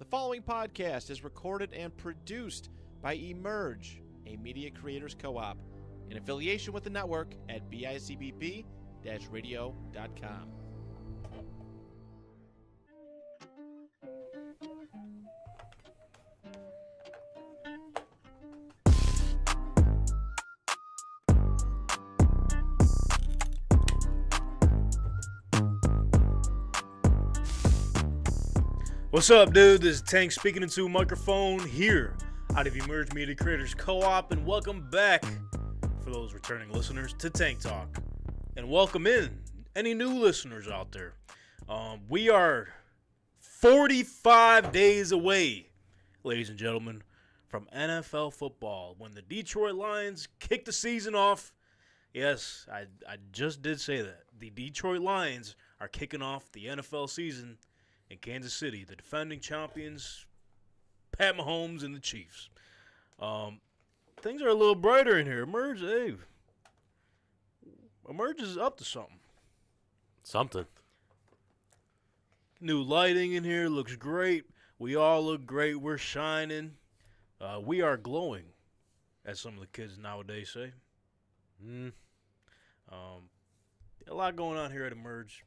following podcast is recorded and produced by Emerge, a media creators co-op, in affiliation with the network at bicbp-radio.com. What's up, dude? This is Tank speaking into a microphone here out of Emerge Media Creators Co-op, and welcome back, for those returning listeners, to Tank Talk. And welcome in any new listeners out there. We are 45 days away, ladies and gentlemen, from NFL football, when the Detroit Lions kick the season off. Yes, I just did say that. The Detroit Lions are kicking off the NFL season in Kansas City, the defending champions, Pat Mahomes and the Chiefs. Things are a little brighter in here. Emerge is up to something. Something. New lighting in here looks great. We all look great. We're shining. We are glowing, as some of the kids nowadays say. A lot going on here at Emerge.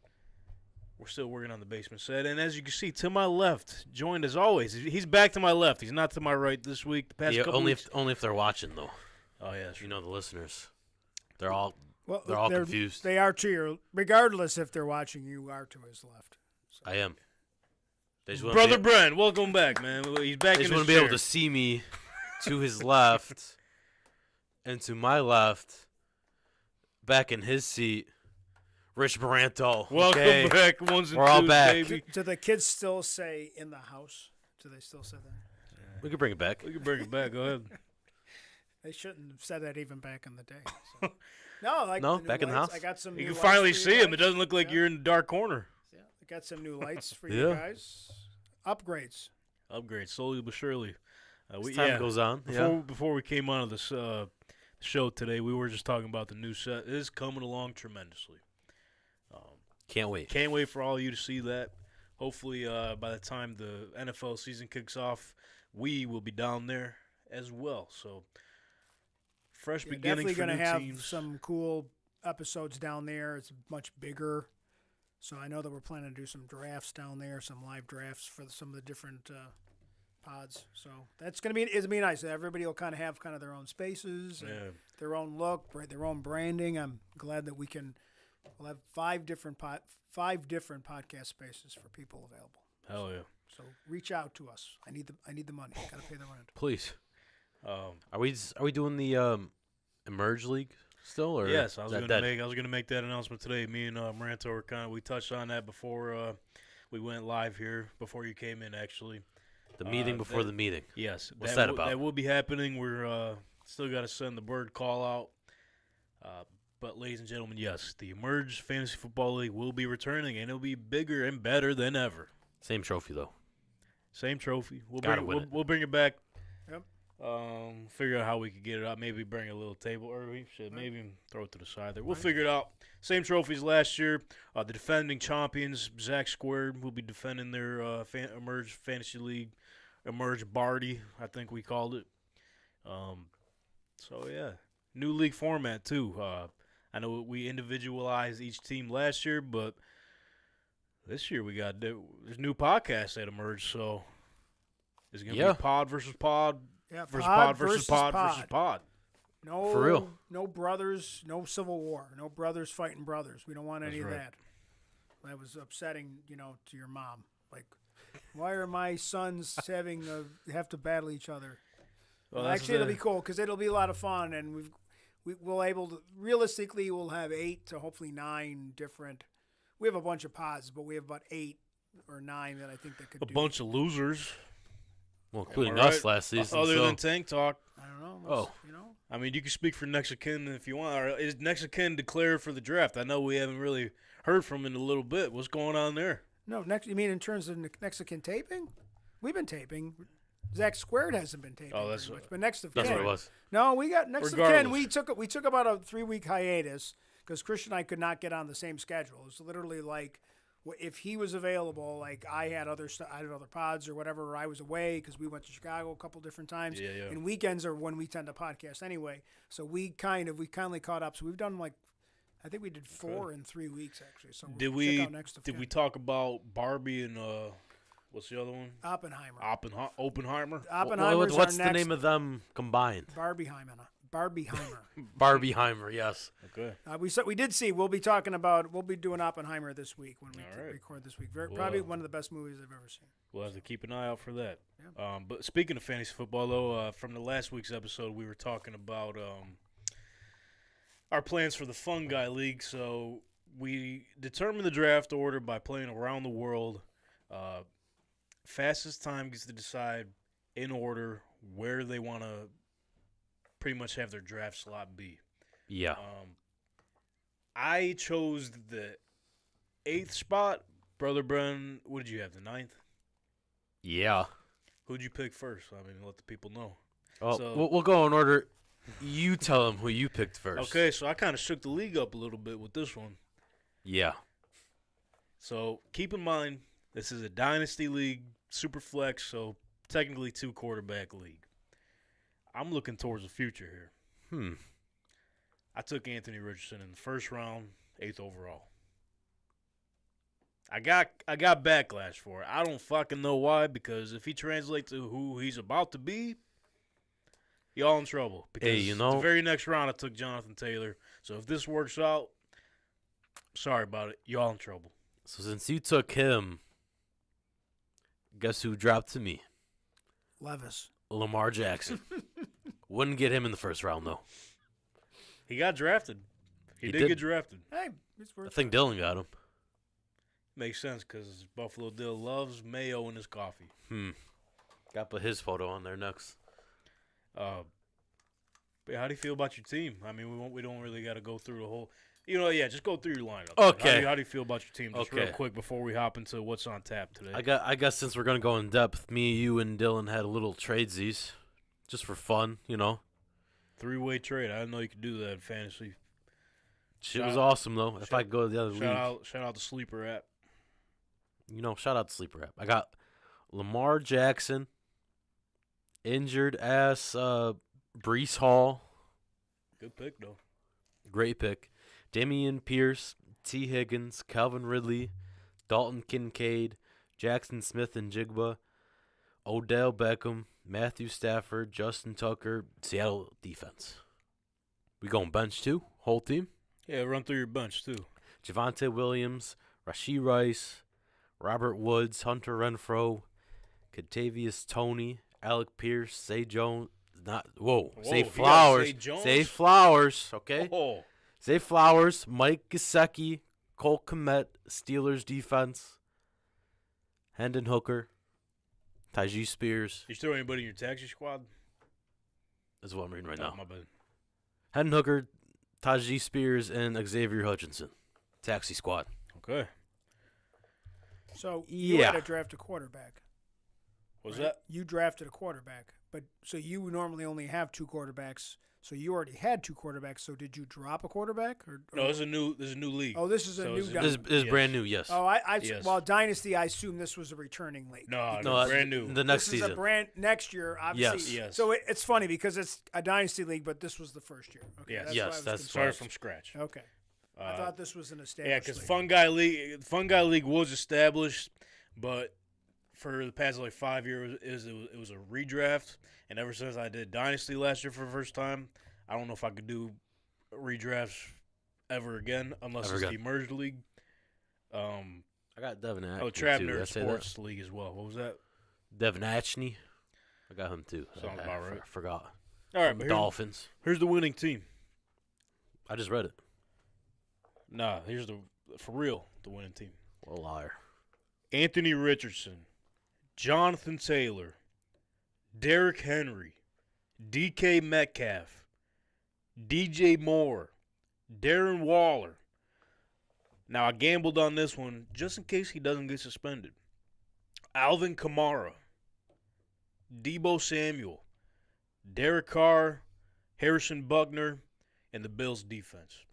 We're still working on the basement set. And as you can see, to my left, joined as always. He's back to my left. He's not to my right this week. The past couple only weeks. if they're watching, though. Oh, yeah. You know, the listeners. They're all confused. They are to your, regardless if they're watching, you are to his left. So. I am. Brother Brent, welcome back, man. He's back in his chair. They just want to be able to see me to his left and to my left, back in his seat. Rich Baranto. Welcome back. We're all back. Baby. Do the kids still say in the house? Do they still say that? We can bring it back. We can bring it back. Go ahead. They shouldn't have said that even back in the day. So. No, back in the house. I got some. You new can finally lights for see you him. guys. It doesn't look like you're in the dark corner. Yeah, I got some new lights for you guys. Upgrades. Slowly but surely. As time goes on. Before we came on to this show today, we were just talking about the new set. It is coming along tremendously. Can't wait. Can't wait for all of you to see that. Hopefully, by the time the NFL season kicks off, we will be down there as well. So, fresh beginning for new teams. Definitely going to have some cool episodes down there. It's much bigger. So, I know that we're planning to do some drafts down there, some live drafts for some of the different pods. So, it's going to be nice. Everybody will kind of have kind of their own spaces, and their own look, their own branding. I'm glad that we'll have five different podcast spaces for people available. Hell yeah! So reach out to us. I need the money. Got to pay the rent. Please. Are we doing the Emerge League still? Or yes, I was gonna make that announcement today. Me and Maranto we touched on that before we went live here. Before you came in, actually. The meeting before the meeting. Yes. What's that about? That will be happening. We're still got to send the bird call out. But, ladies and gentlemen, yes, the Emerge Fantasy Football League will be returning, and it'll be bigger and better than ever. Same trophy, though. Same trophy. We'll bring it back. Yep. Figure out how we could get it out. Maybe bring a little table, or we should maybe throw it to the side there. We'll figure it out. Same trophies last year. The defending champions, Zach Squared, will be defending their Emerge Fantasy League, Emerge Barty, I think we called it. So, yeah. New league format, too. I know we individualized each team last year, but this year there's new podcasts that emerged, so it's going to be pod versus pod versus pod versus pod versus pod. No, for real. No brothers, no civil war, no brothers fighting brothers. We don't want any of that. That was upsetting, to your mom. Like, why are my sons have to battle each other? Well, actually, it'll be cool because it'll be a lot of fun, and we'll have 8 to hopefully 9 different. We have a bunch of pods, but we have about 8 or 9 that I think that could do. A bunch of losers. Well, including us last season. Other than Tank Talk. I don't know. I mean, you can speak for next of kin if you want. Or is next of kin declared for the draft? I know we haven't really heard from him in a little bit. What's going on there? No, you mean in terms of next of kin taping? We've been taping. Zach Squared hasn't been taping much, but next of kin. That's what it was. No, we got next of kin. We took about a 3-week hiatus because Christian and I could not get on the same schedule. It was literally like if he was available, like I had other pods or whatever, or I was away because we went to Chicago a couple different times. Yeah, yeah. And weekends are when we tend to podcast anyway. So we kindly caught up. So we've done I think we did 4 in 3 weeks actually. So Did we'll check we out next of did kin. we talk about Barbie and what's the other one? Oppenheimer? Oppenheimer. Oppenheimer's What's our the next name of them combined? Barbieheimer. Barbieheimer, yes. Okay. We did see. We'll be doing Oppenheimer this week when we All right. record this week. Probably one of the best movies I've ever seen. We'll have to keep an eye out for that. Yeah. But speaking of fantasy football, though, from the last week's episode, we were talking about our plans for the Fun Guy League. So we determined the draft order by playing around the world. Fastest time gets to decide in order where they want to pretty much have their draft slot be. Yeah. I chose the 8th spot. Brother Bren, what did you have, the 9th? Yeah. Who'd you pick first? I mean, let the people know. Oh, So- we'll go in order. You tell them who you picked first. Okay, so I kind of shook the league up a little bit with this one. Yeah. So keep in mind, this is a dynasty league, super flex, so technically 2-quarterback league. I'm looking towards the future here. I took Anthony Richardson in the first round, 8th overall. I got backlash for it. I don't fucking know why, because if he translates to who he's about to be, y'all in trouble. Because Hey, you know, the very next round I took Jonathan Taylor. So if this works out, sorry about it. Y'all in trouble. so since you took him, guess who dropped to me? Levis. Lamar Jackson. Wouldn't get him in the first round, though. He got drafted. He He did did. get drafted. Hey, it's worth I think Dylan got him. Makes sense because Buffalo Bill loves mayo in his coffee. Got to put his photo on there next. But how do you feel about your team? I mean, we don't really got to go through the whole. Just go through your lineup. Okay. How do you feel about your team? Just real Okay. quick before we hop into what's on tap today. I guess since we're gonna go in depth, me, you, and Dylan had a little tradesies, just for fun, 3-way trade. I didn't know you could do that in fantasy. Shit was awesome though. If I could go to the other league, Shout out the Sleeper app. shout out to Sleeper app. I got Lamar Jackson, injured ass Brees Hall, Good pick though. great pick. Damian Pierce, T. Higgins, Calvin Ridley, Dalton Kincaid, Jackson Smith and Jigba, Odell Beckham, Matthew Stafford, Justin Tucker, Seattle defense. We going bench too, whole team. Yeah, run through your bunch too. Javonte Williams, Rashee Rice, Robert Woods, Hunter Renfro, Kentavious Toney, Alec Pierce, Zay Jones. Zay you got Flowers. Zay Jones? Zay Flowers, okay? Oh, Zay Flowers, Mike Gesicki, Cole Kmet, Steelers defense, Hendon Hooker, Tyjae Spears. you throw anybody in your taxi squad? That's what I'm reading right Oh, now. my bad. Hendon Hooker, Tyjae Spears, and Xavier Hutchinson. Taxi squad. Okay. So you Yeah. had to draft a quarterback. What's right? that? You drafted a quarterback, but so you normally only have 2 quarterbacks. So you already had 2 quarterbacks. So did you drop a quarterback? Or No, this is a new league. Oh, this is a So new. is it- This is Yes. brand new, yes. Oh, Yes. well, Dynasty. I assume this was a returning league. No, No, brand new. The next this is season. a brand next year, obviously. Yes. So it's funny because it's a dynasty league, but this was the first year. Okay, Yes. that's Yes, why I was that's confused. Start from scratch. Okay, I thought this was an established. Yeah, because league. Fun Guy League was established, but for the past 5 years, it was a redraft. And ever since I did Dynasty last year for the first time, I don't know if I could do redrafts ever again unless Ever it's again. the merged league. I got Devin Atney, Trap too. Did I Nerd say that? Sports League as well. What was that? Devin Atney. I got him too. Sounds I about right. forgot. All right, but Dolphins. here's the winning team. I just read it. Nah, here's the winning team. What a liar. Anthony Richardson, Jonathan Taylor, Derrick Henry, DK Metcalf, DJ Moore, Darren Waller. Now, I gambled on this one just in case he doesn't get suspended. Alvin Kamara, Debo Samuel, Derek Carr, Harrison Buckner, and the Bills' defense.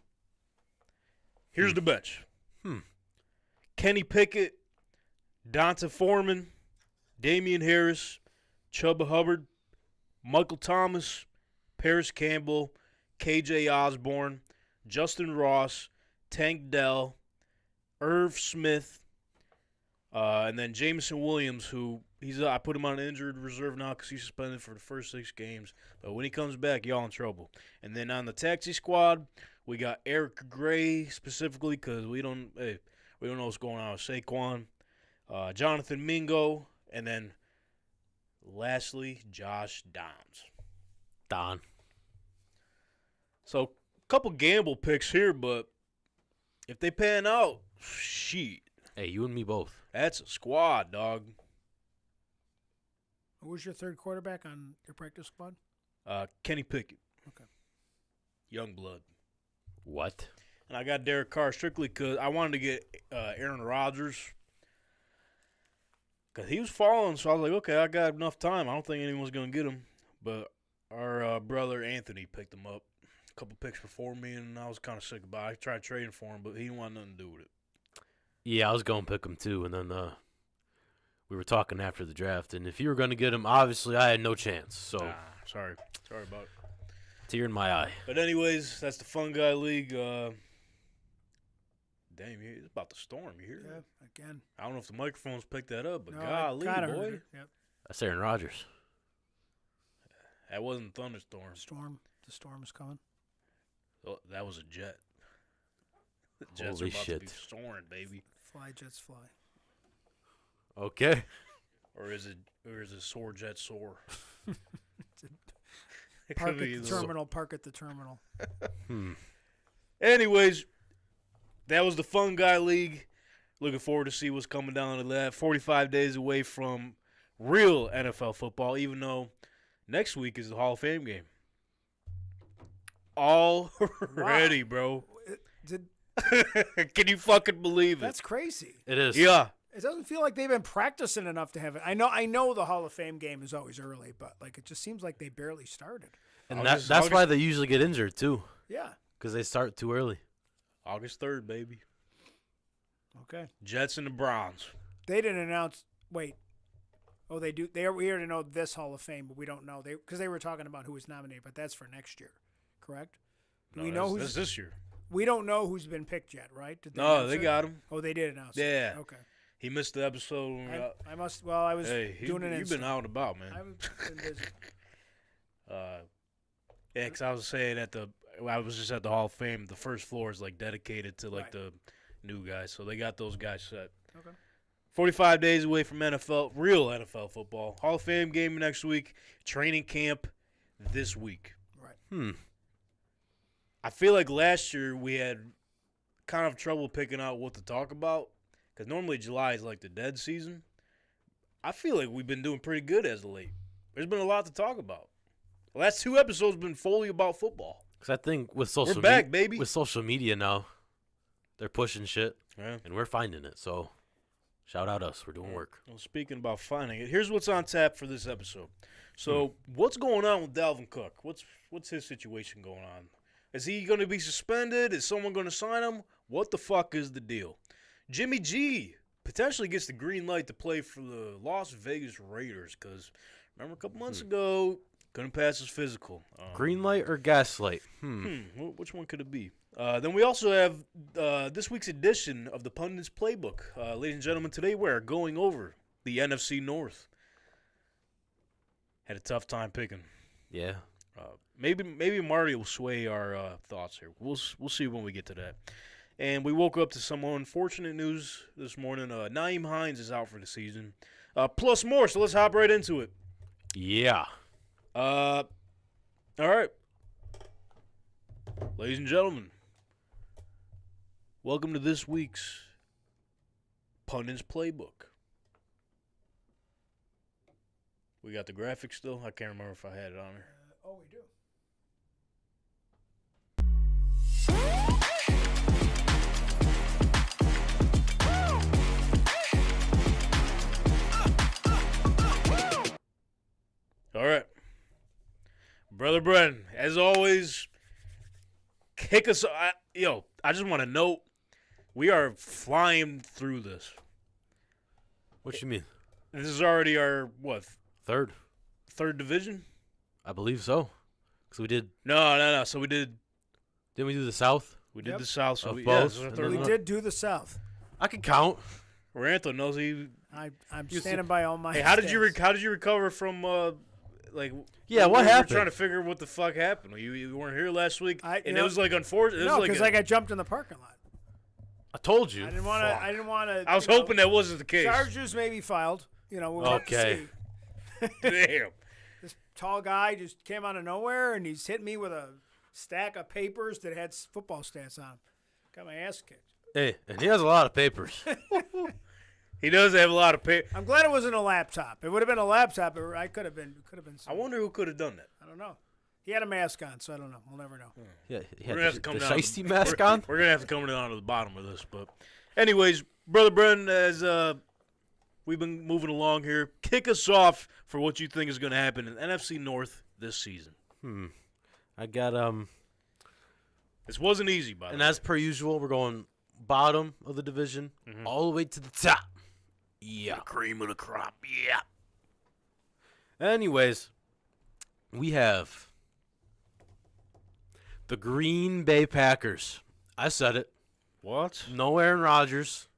Here's the bench. Kenny Pickett, Donta Foreman, Damian Harris, Chuba Hubbard, Michael Thomas, Paris Campbell, KJ Osborne, Justin Ross, Tank Dell, Irv Smith, and then Jameson Williams, who I put him on injured reserve now because he's suspended for the first 6 games. But when he comes back, y'all in trouble. And then on the taxi squad, we got Eric Gray specifically because we don't know what's going on with Saquon, Jonathan Mingo, and then lastly Josh Downs. Don. So a couple gamble picks here, but if they pan out, shit. Hey, you and me both. That's a squad, dog. Who was your third quarterback on your practice squad? Kenny Pickett. Okay. Young blood. What? And I got Derek Carr strictly because I wanted to get Aaron Rodgers because he was falling. So I was like, okay, I got enough time. I don't think anyone's going to get him. But our brother Anthony picked him up a couple picks before me, and I was kind of sick about it. I tried trading for him, but he didn't want nothing to do with it. Yeah, I was going to pick him too, and then we were talking after the draft, and if you were going to get him, obviously I had no chance. So sorry about it. Tear in my eye. But anyways, that's the Fun Guy League. Damn, it's about to storm. You hear that? Yeah, again. I don't know if the microphones picked that up, but No, golly, I kinda boy. heard it. Yep. That's Aaron Rodgers. That wasn't thunderstorm. The storm is coming. Oh, that was a jet. The Jets Holy are about shit. to be soaring, baby. Fly, Jets, fly. Okay. Or is it soar jet soar? Park at the terminal. Anyways, that was the Fun Guy League. Looking forward to see what's coming down to that. 45 days away from real NFL football, even though next week is the Hall of Fame game. Already, bro. Can you fucking believe it? That's crazy. It is. Yeah. It doesn't feel like they've been practicing enough to have it. I know the Hall of Fame game is always early, but like it just seems like they barely started. And that's why they usually get injured, too, Yeah. because they start too early. August 3rd, baby. Okay. Jets and the Browns. They didn't announce. Wait. Oh, they do. We already know this Hall of Fame, but we don't know because they were talking about who was nominated. But that's for next year, correct? Do we know who's that's this year? We don't know who's been picked yet, right? Did No, announce they it? got him. Oh, they did announce it. Yeah. Okay. He missed the episode. When I must. Well, I was doing an. You've been out and about, man. I've been busy. Yeah, because I was saying I was just at the Hall of Fame. The first floor is like dedicated to like the new guys, so they got those guys set. Okay. 45 days away from real NFL football. Hall of Fame game next week. Training camp this week. Right. I feel like last year we had kind of trouble picking out what to talk about because normally July is like the dead season. I feel like we've been doing pretty good as of late. There's been a lot to talk about. The last 2 episodes have been fully about football. Because I think with social We're back, baby. With social media now, they're pushing shit, Yeah. and we're finding it. So, shout out us. We're doing work. Well, speaking about finding it, here's what's on tap for this episode. So, what's going on with Dalvin Cook? What's his situation going on? Is he going to be suspended? Is someone going to sign him? What the fuck is the deal? Jimmy G potentially gets the green light to play for the Las Vegas Raiders because remember a couple months ago, couldn't pass his physical. Green light or gaslight? Which one could it be? Then we also have this week's edition of the Pundits Playbook. Ladies and gentlemen, today we're going over the NFC North. Had a tough time picking. Yeah. Maybe Marty will sway our thoughts here. We'll see when we get to that. And we woke up to some unfortunate news this morning. Nyheim Hines is out for the season. Plus more, so let's hop right into it. Yeah. All right. Ladies and gentlemen, welcome to this week's Pundits Playbook. We got the graphics still? I can't remember if I had it on there. Oh, we do. All right. Brother Brennan, as always, kick us. I just want to note, We are flying through this. What you mean? This is already our, what, Third, division? I believe so. Because we did. No. So we did Didn't we do the South? the Yep. South. So Of we, both, this is our and third then We one. did do the South. I can count. Ranto knows he. I'm You standing by all my. Hey, how did you stats. recover from Yeah, we what were happened? trying to figure what the fuck happened. You weren't here last week, I- you and know- it was like unfortunate. No, because because I got jumped in the parking lot. I told you. I didn't want to. I didn't want to. I was hoping that wasn't the case. Charges may be filed. We'll have to Okay. see. Damn. This tall guy just came out of nowhere and he's hit me with a stack of papers that had football stats on 'em. Got my ass kicked. Hey, and he has a lot of papers. He does have a lot of pay. I'm glad it wasn't a laptop. It would have been a laptop. I could have been. I wonder who could have done that. I don't know. He had a mask on, so I don't know. We'll never know. Yeah, he We're had gonna have to come the down. shiesty mask on. We're gonna have to come down to the bottom of this, but, anyways, brother Brennan, as we've been moving along here, kick us off for what you think is going to happen in NFC North this season. I got This wasn't easy, by the and way. as per usual, we're going bottom of the division all the way to the top. Yeah, Cream of the crop. Yeah. Anyways, we have the Green Bay Packers. I said it. What? No Aaron Rodgers,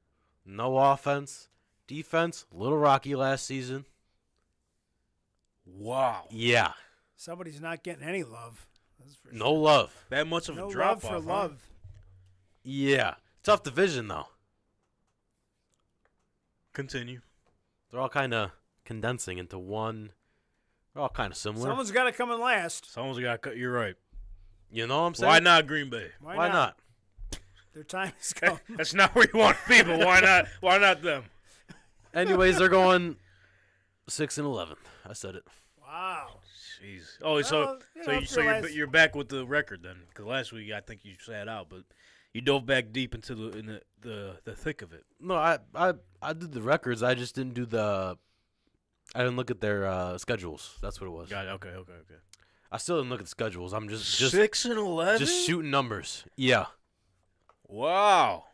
no offense, defense, a little rocky last season. Wow. Yeah, Somebody's not getting any love. That's for no sure. love. That much of No a drop love for off. love. Yeah, tough division though. Continue. They're all kind of condensing into one. They're all kind of similar. Someone's got to come in last. Someone's got to cut. You're right. You know what I'm saying? Why not Green Bay? Why not? Their time is come. That's not where you want to be, but why not? Why not them? Anyways, they're going 6-11. I said it. Wow. Jeez. Oh, so Well, you're back with the record then? Because last week I think you sat out, but you dove back deep into the thick of it. No, I did the records. I just didn't do the. I didn't look at their schedules. That's what it was. Got it. Okay. I still didn't look at the schedules. I'm just 6-11. just shooting numbers. Yeah. Wow.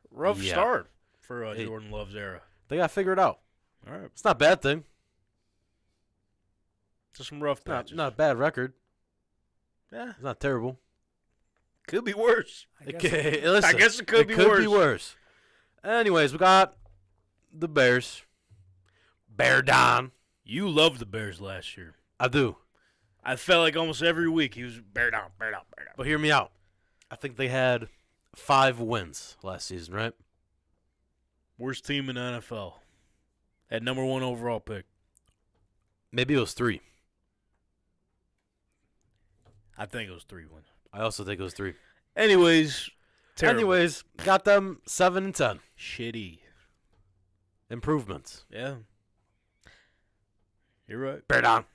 Rough Yeah. start for Hey. Jordan Love's era. They got to figure it out. All right. It's not a bad thing. Just some rough Not, patches. not a bad record. Yeah. It's not terrible. Could be worse. Okay, listen, I guess it could be worse. Anyways, we got the Bears. Bear down. You loved the Bears last year. I do. I felt like almost every week he was bear down. But hear me out. I think they had 5 wins last season, right? Worst team in the NFL. At number 1 overall pick. Maybe it was 3. I think it was 3 wins. I also think it was 3. Anyways, terrible. Anyways, got them 7-10. Shitty. Improvements. Yeah. You're right. Bear down.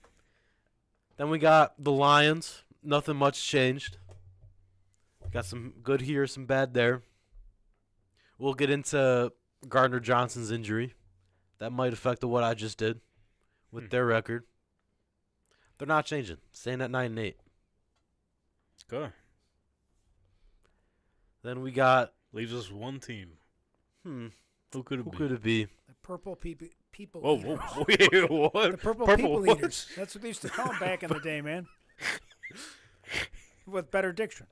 Then we got the Lions. Nothing much changed. Got some good here, some bad there. We'll get into Gardner Johnson's injury. That might affect what I just did with their record. They're not changing. Staying at 9-8. Good. Then we got Leaves us one team. Who could it who be? could it be? The purple people. Whoa, eaters. whoa, wait, what? The purple people what? eaters. That's what they used to call them back in the day, man. With better diction.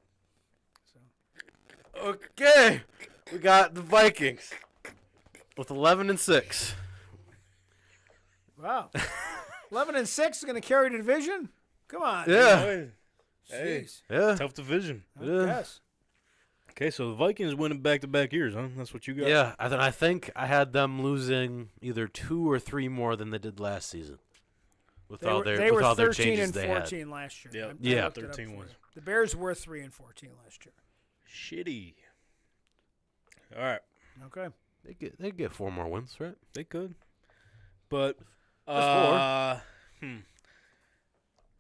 Okay. We got the Vikings with 11-6. Wow. 11-6 is going to carry the division? Come on. Yeah. Hey, Jeez. Yeah. tough division. Yeah. Yes. Okay, so the Vikings winning back-to-back years, huh? That's what you got? Yeah. I think I had them losing either 2 or 3 more than they did last season. With all their they with were all their 13 changes and they 14 had. last year. Yep. I Yeah. looked it up 13 for wins. you. The Bears were 3 and 14 last year. Shitty. All right. Okay. They get 4 more wins, right? They could. But,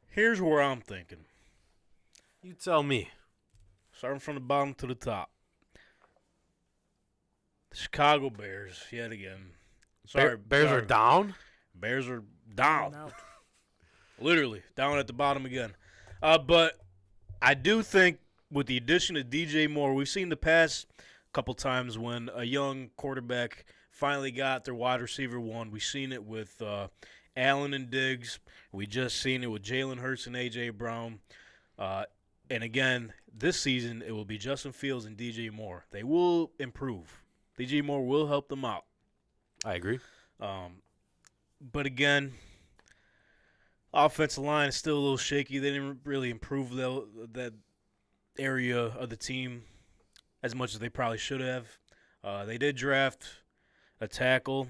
here's where I'm thinking. You tell me. Starting from the bottom to the top. The Chicago Bears, yet again. Sorry, Bears sorry. are down. Bears are down. Out. Literally, down at the bottom again. But I do think with the addition of DJ Moore, we've seen the past couple times when a young quarterback finally got their wide receiver one. We've seen it with Allen and Diggs. We just seen it with Jalen Hurts and A.J. Brown. And again, this season it will be Justin Fields and DJ Moore. They will improve. DJ Moore will help them out. I agree. But again, offensive line is still a little shaky. They didn't really improve that area of the team as much as they probably should have. They did draft a tackle.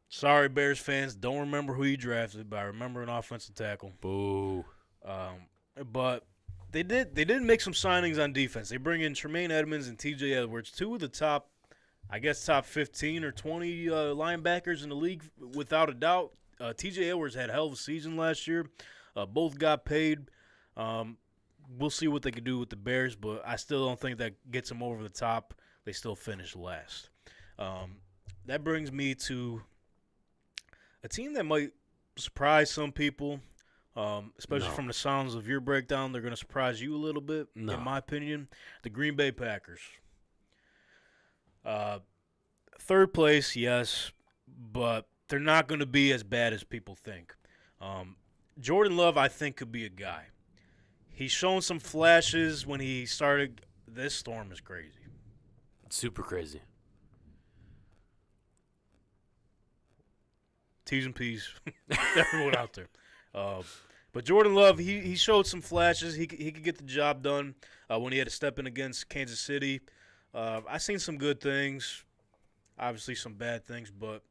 Sorry, Bears fans, don't remember who you drafted, but I remember an offensive tackle. Boo. But they did make some signings on defense. They bring in Tremaine Edmonds and T.J. Edwards, two of the top 15 or 20 linebackers in the league, without a doubt. T.J. Edwards had a hell of a season last year. Both got paid. We'll see what they can do with the Bears, but I still don't think that gets them over the top. They still finish last. That brings me to a team that might surprise some people, especially from the sounds of your breakdown. They're going to surprise you a little bit, in my opinion. The Green Bay Packers. Third place, yes, but they're not going to be as bad as people think. Jordan Love, I think, could be a guy. He's shown some flashes when he started. This storm is crazy. Super crazy. T's and P's. Everyone out there. But Jordan Love, he showed some flashes. He could get the job done when he had to step in against Kansas City. I've seen some good things, obviously some bad things, but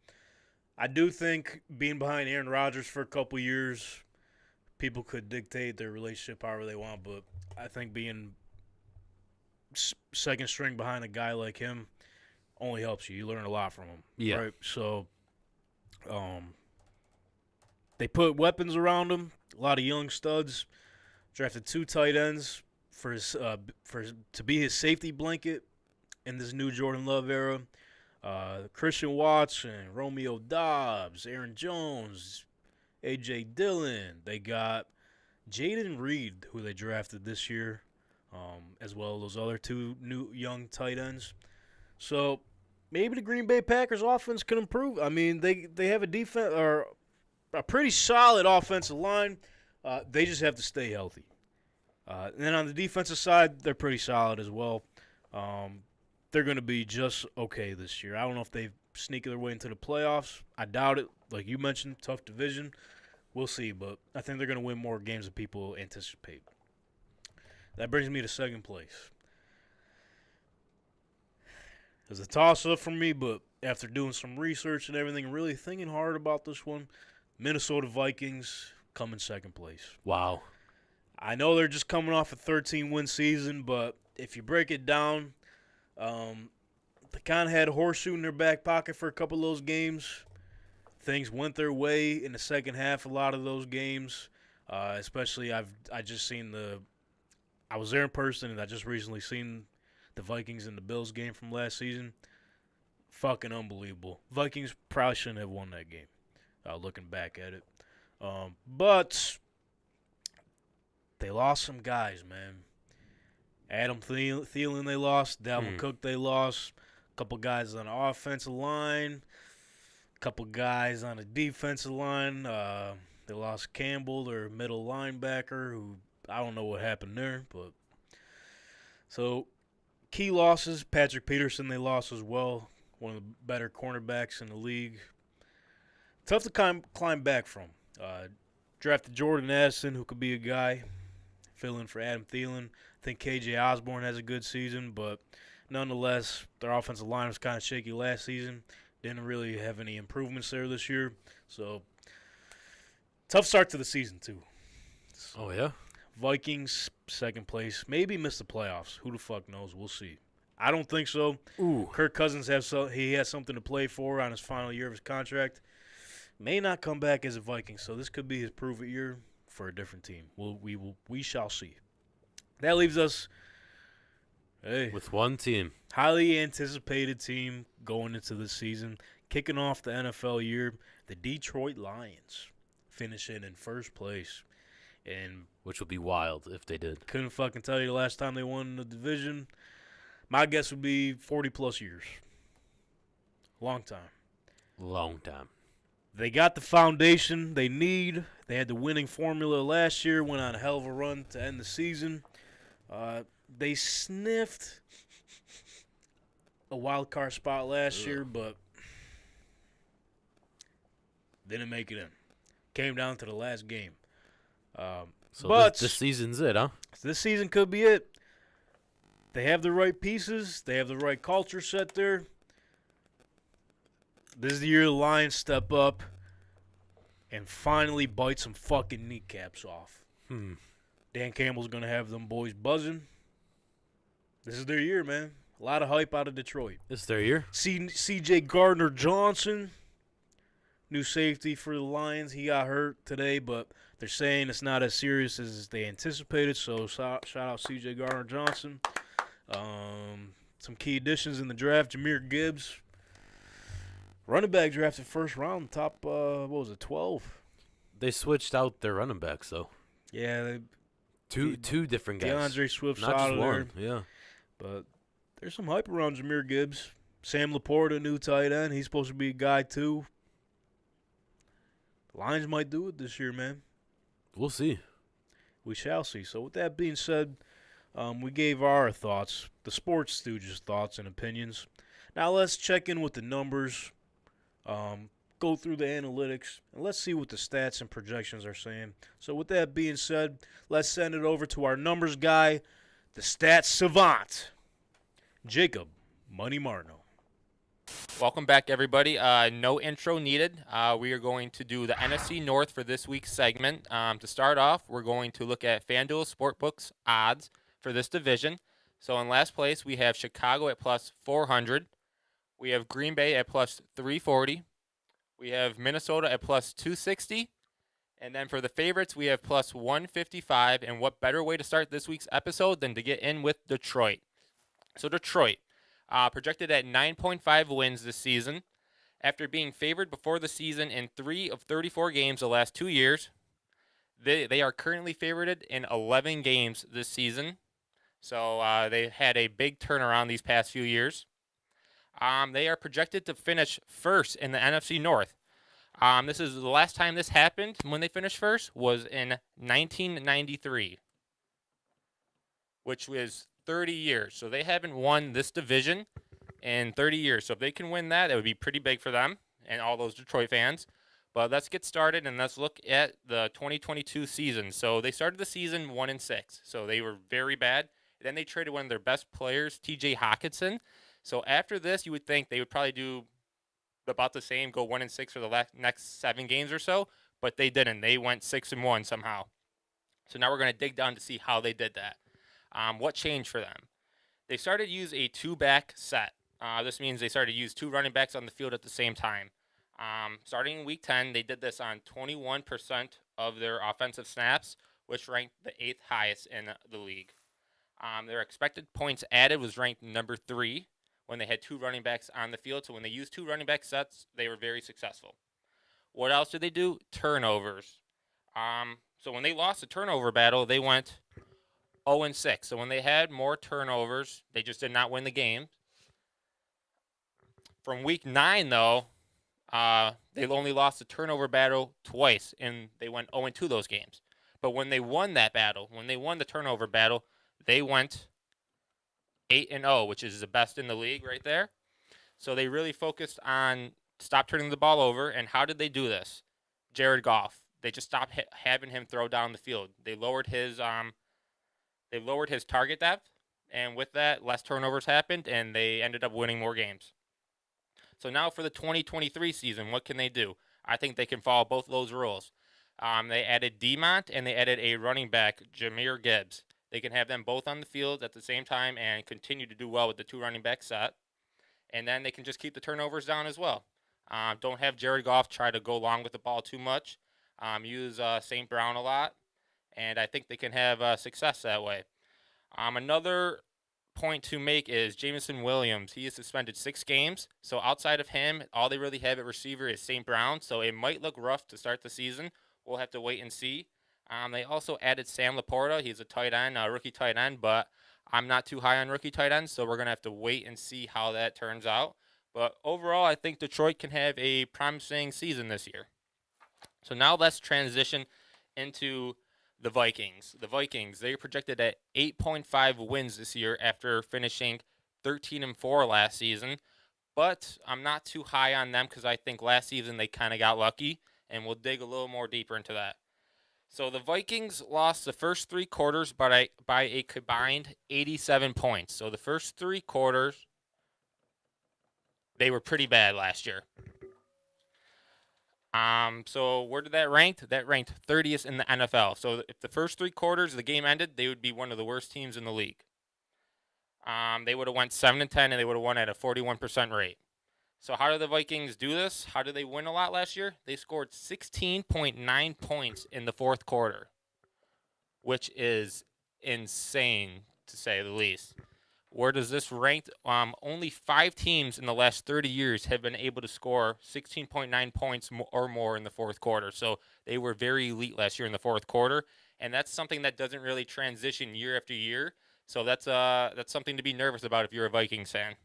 I do think being behind Aaron Rodgers for a couple years, people could dictate their relationship however they want, but I think being second string behind a guy like him only helps you. You learn a lot from him. Yeah. Right? So they put weapons around him, a lot of young studs, drafted 2 tight ends to be his safety blanket in this new Jordan Love era. Christian Watson, Romeo Dobbs, Aaron Jones, A.J. Dillon. They got Jaden Reed, who they drafted this year, as well as those other 2 new young tight ends. So maybe the Green Bay Packers offense can improve. I mean, they have a defense or a pretty solid offensive line. They just have to stay healthy. And then on the defensive side, they're pretty solid as well. They're going to be just okay this year. I don't know if they sneak their way into the playoffs. I doubt it. Like you mentioned, tough division. We'll see, but I think they're going to win more games than people anticipate. That brings me to second place. It was a toss-up for me, but after doing some research and everything, really thinking hard about this one, Minnesota Vikings come in second place. Wow. I know they're just coming off a 13-win season, but if you break it down, they kind of had a horseshoe in their back pocket for a couple of those games. Things went their way in the second half. A lot of those games, especially I was there in person, and I just recently seen the Vikings and the Bills game from last season. Fucking unbelievable. Vikings probably shouldn't have won that game. Looking back at it, but they lost some guys, man. Adam Thielen they lost. Dalvin Cook they lost. A couple guys on the offensive line. A couple guys on the defensive line. They lost Campbell, their middle linebacker, who I don't know what happened there. But so key losses. Patrick Peterson they lost as well. One of the better cornerbacks in the league. Tough to climb back from. Drafted Jordan Addison, who could be a guy. Fill in for Adam Thielen. I think KJ Osborne has a good season, but nonetheless, their offensive line was kind of shaky last season. Didn't really have any improvements there this year. So, tough start to the season, too. So, Oh, yeah? Vikings, second place. Maybe miss the playoffs. Who the fuck knows? We'll see. I don't think so. Ooh. Kirk Cousins has something to play for on his final year of his contract. May not come back as a Viking, so this could be his prove-it year for a different team. We shall see. That leaves us With one team. highly anticipated team going into this season, kicking off the NFL year, the Detroit Lions, finishing in first place. And Which would be wild if they did. couldn't fucking tell you the last time they won the division. My guess would be 40-plus years. Long time. Long time. They got the foundation they need. They had the winning formula last year, went on a hell of a run to end the season. They sniffed a wild card spot last year, but didn't make it in. Came down to the last game. So but this season's it, huh? this season could be it. They have the right pieces. They have the right culture set there. This is the year the Lions step up and finally bite some fucking kneecaps off. Dan Campbell's going to have them boys buzzing. This is their year, man. A lot of hype out of Detroit. This is their year. C.J. Gardner-Johnson, new safety for the Lions. He got hurt today, but they're saying it's not as serious as they anticipated, so shout out C.J. Gardner-Johnson. Some key additions in the draft. Jahmyr Gibbs, running back drafted first round, top, 12? They switched out their running backs, though. Yeah. Two different guys. DeAndre Swift's Not out just of one. there. Yeah. But there's some hype around Jahmyr Gibbs. Sam Laporta, new tight end. He's supposed to be a guy, too. The Lions might do it this year, man. We'll see. We shall see. So with that being said, we gave our thoughts, the Sports Stooges' thoughts and opinions. Now let's check in with the numbers, go through the analytics, and let's see what the stats and projections are saying. So with that being said, let's send it over to our numbers guy, the stats savant, Jacob Money Marno. Welcome back, everybody. No intro needed. We are going to do the NFC North for this week's segment. To start off, we're going to look at FanDuel Sportsbook's odds for this division. So in last place, we have Chicago at plus 400. We have Green Bay at plus 340. We have Minnesota at plus 260. And then for the favorites, we have plus 155. And what better way to start this week's episode than to get in with Detroit? So Detroit, projected at 9.5 wins this season. After being favored before the season in 3 of 34 games the last 2 years, they are currently favored in 11 games this season. So they had a big turnaround these past few years. They are projected to finish first in the NFC North. This is the last time this happened when they finished first was in 1993, which was 30 years. So they haven't won this division in 30 years. So if they can win that, it would be pretty big for them and all those Detroit fans. But let's get started and let's look at the 2022 season. So they started the season 1-6. So they were very bad. Then they traded one of their best players, T.J. Hockenson. So after this, you would think they would probably do about the same, go 1-6 for the next 7 games or so. But they didn't. They went 6-1 somehow. So now we're going to dig down to see how they did that. What changed for them? They started to use a 2-back set. This means they started to use 2 running backs on the field at the same time. Starting in Week 10, they did this on 21% of their offensive snaps, which ranked the 8th highest in the league. Their expected points added was ranked number 3 when they had 2 running backs on the field. So when they used 2 running back sets, they were very successful. What else did they do? Turnovers. So when they lost the turnover battle, they went 0-6. So when they had more turnovers, they just did not win the game. From Week 9, though, they only lost the turnover battle twice, and they went 0-2 those games. But when they won that battle, when they won the turnover battle, they went 8-0, which is the best in the league right there. So they really focused on stop turning the ball over. And how did they do this? Jared Goff. They just stopped having him throw down the field. They lowered his target depth, and with that, less turnovers happened, and they ended up winning more games. So now for the 2023 season, what can they do? I think they can follow both of those rules. They added Demont, and they added a running back, Jahmyr Gibbs. They can have them both on the field at the same time and continue to do well with the 2 running back set. And then they can just keep the turnovers down as well. Don't have Jared Goff try to go long with the ball too much. Use St. Brown a lot. And I think they can have success that way. Another point to make is Jameson Williams. He is suspended 6 games. So outside of him, all they really have at receiver is St. Brown. So it might look rough to start the season. We'll have to wait and see. They also added Sam Laporta. He's a tight end, a rookie tight end, but I'm not too high on rookie tight ends, so we're going to have to wait and see how that turns out. But overall, I think Detroit can have a promising season this year. So now let's transition into the Vikings. The Vikings, they projected at 8.5 wins this year after finishing 13-4 last season. But I'm not too high on them because I think last season they kind of got lucky, and we'll dig a little more deeper into that. So the Vikings lost the first 3 quarters by a combined 87 points. So the first 3 quarters, they were pretty bad last year. So where did that rank? That ranked 30th in the NFL. So if the first 3 quarters of the game ended, they would be one of the worst teams in the league. They would have went 7-10, and they would have won at a 41% rate. So how did the Vikings do this? How did they win a lot last year? They scored 16.9 points in the fourth quarter, which is insane to say the least. Where does this rank? Only 5 teams in the last 30 years have been able to score 16.9 points or more in the fourth quarter. So they were very elite last year in the fourth quarter, and that's something that doesn't really transition year after year. So that's something to be nervous about if you're a Vikings fan.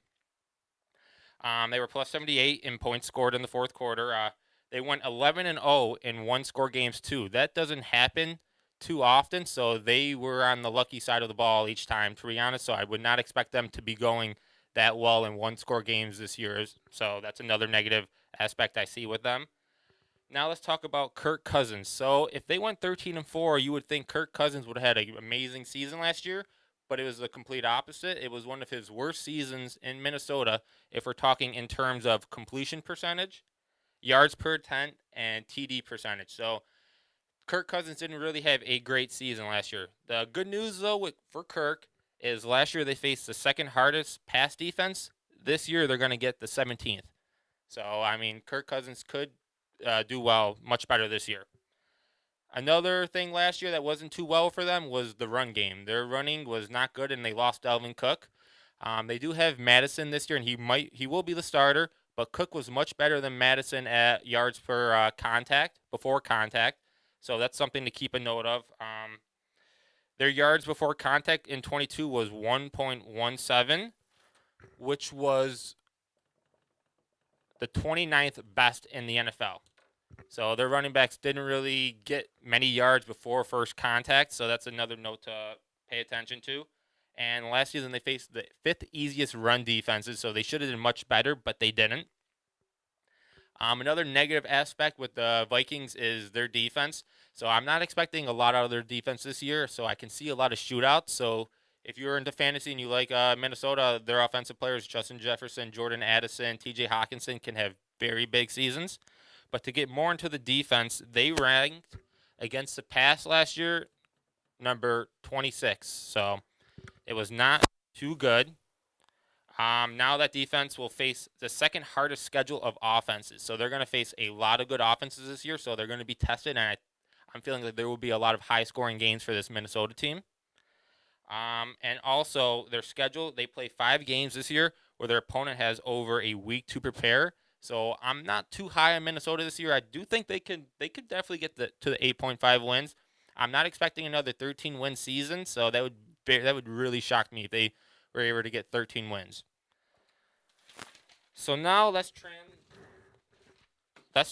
They were plus 78 in points scored in the fourth quarter. They went 11-0 in one-score games too. That doesn't happen too often, so they were on the lucky side of the ball each time, to be honest. So I would not expect them to be going that well in one-score games this year. So that's another negative aspect I see with them. Now let's talk about Kirk Cousins. So if they went 13-4, you would think Kirk Cousins would have had an amazing season last year, but it was the complete opposite. It was one of his worst seasons in Minnesota if we're talking in terms of completion percentage, yards per attempt, and TD percentage. So Kirk Cousins didn't really have a great season last year. The good news, though, for Kirk is last year they faced the second hardest pass defense. This year they're going to get the 17th. So, I mean, Kirk Cousins could do well, much better this year. Another thing last year that wasn't too well for them was the run game. Their running was not good, and they lost Dalvin Cook. They do have Madison this year, and he will be the starter, but Cook was much better than Madison at yards per before contact. So that's something to keep a note of. Their yards before contact in 22 was 1.17, which was the 29th best in the NFL. So their running backs didn't really get many yards before first contact, so that's another note to pay attention to. And last season they faced the 5th easiest run defenses, so they should have done much better, but they didn't. Another negative aspect with the Vikings is their defense. So I'm not expecting a lot out of their defense this year, so I can see a lot of shootouts. So if you're into fantasy and you like Minnesota, their offensive players, Justin Jefferson, Jordan Addison, TJ Hawkinson, can have very big seasons. But to get more into the defense, they ranked against the pass last year number 26. So it was not too good. Now that defense will face the second hardest schedule of offenses. So they're going to face a lot of good offenses this year. So they're going to be tested, and I'm feeling like there will be a lot of high-scoring games for this Minnesota team. And also their schedule, they play 5 games this year where their opponent has over a week to prepare. So I'm not too high on Minnesota this year. I do think they could definitely get to the 8.5 wins. I'm not expecting another 13-win season, so that would really shock me if they were able to get 13 wins. So now let's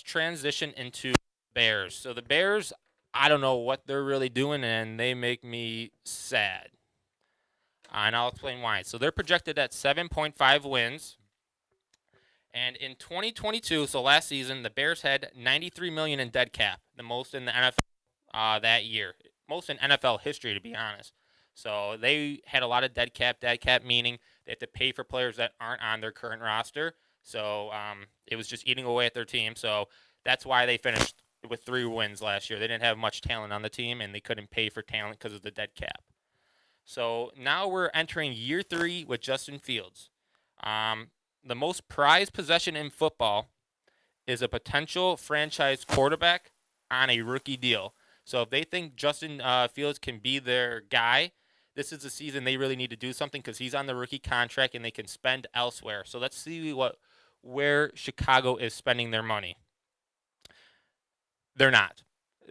transition into Bears. So the Bears, I don't know what they're really doing, and they make me sad. And I'll explain why. So they're projected at 7.5 wins. And in 2022, so last season, the Bears had $93 million in dead cap, the most in the NFL that year, most in NFL history, to be honest. So they had a lot of dead cap meaning they have to pay for players that aren't on their current roster. So it was just eating away at their team. So that's why they finished with 3 wins last year. They didn't have much talent on the team, and they couldn't pay for talent because of the dead cap. So now we're entering year 3 with Justin Fields. The most prized possession in football is a potential franchise quarterback on a rookie deal. So if they think Justin Fields can be their guy, this is the season they really need to do something because he's on the rookie contract and they can spend elsewhere. So let's see where Chicago is spending their money. They're not.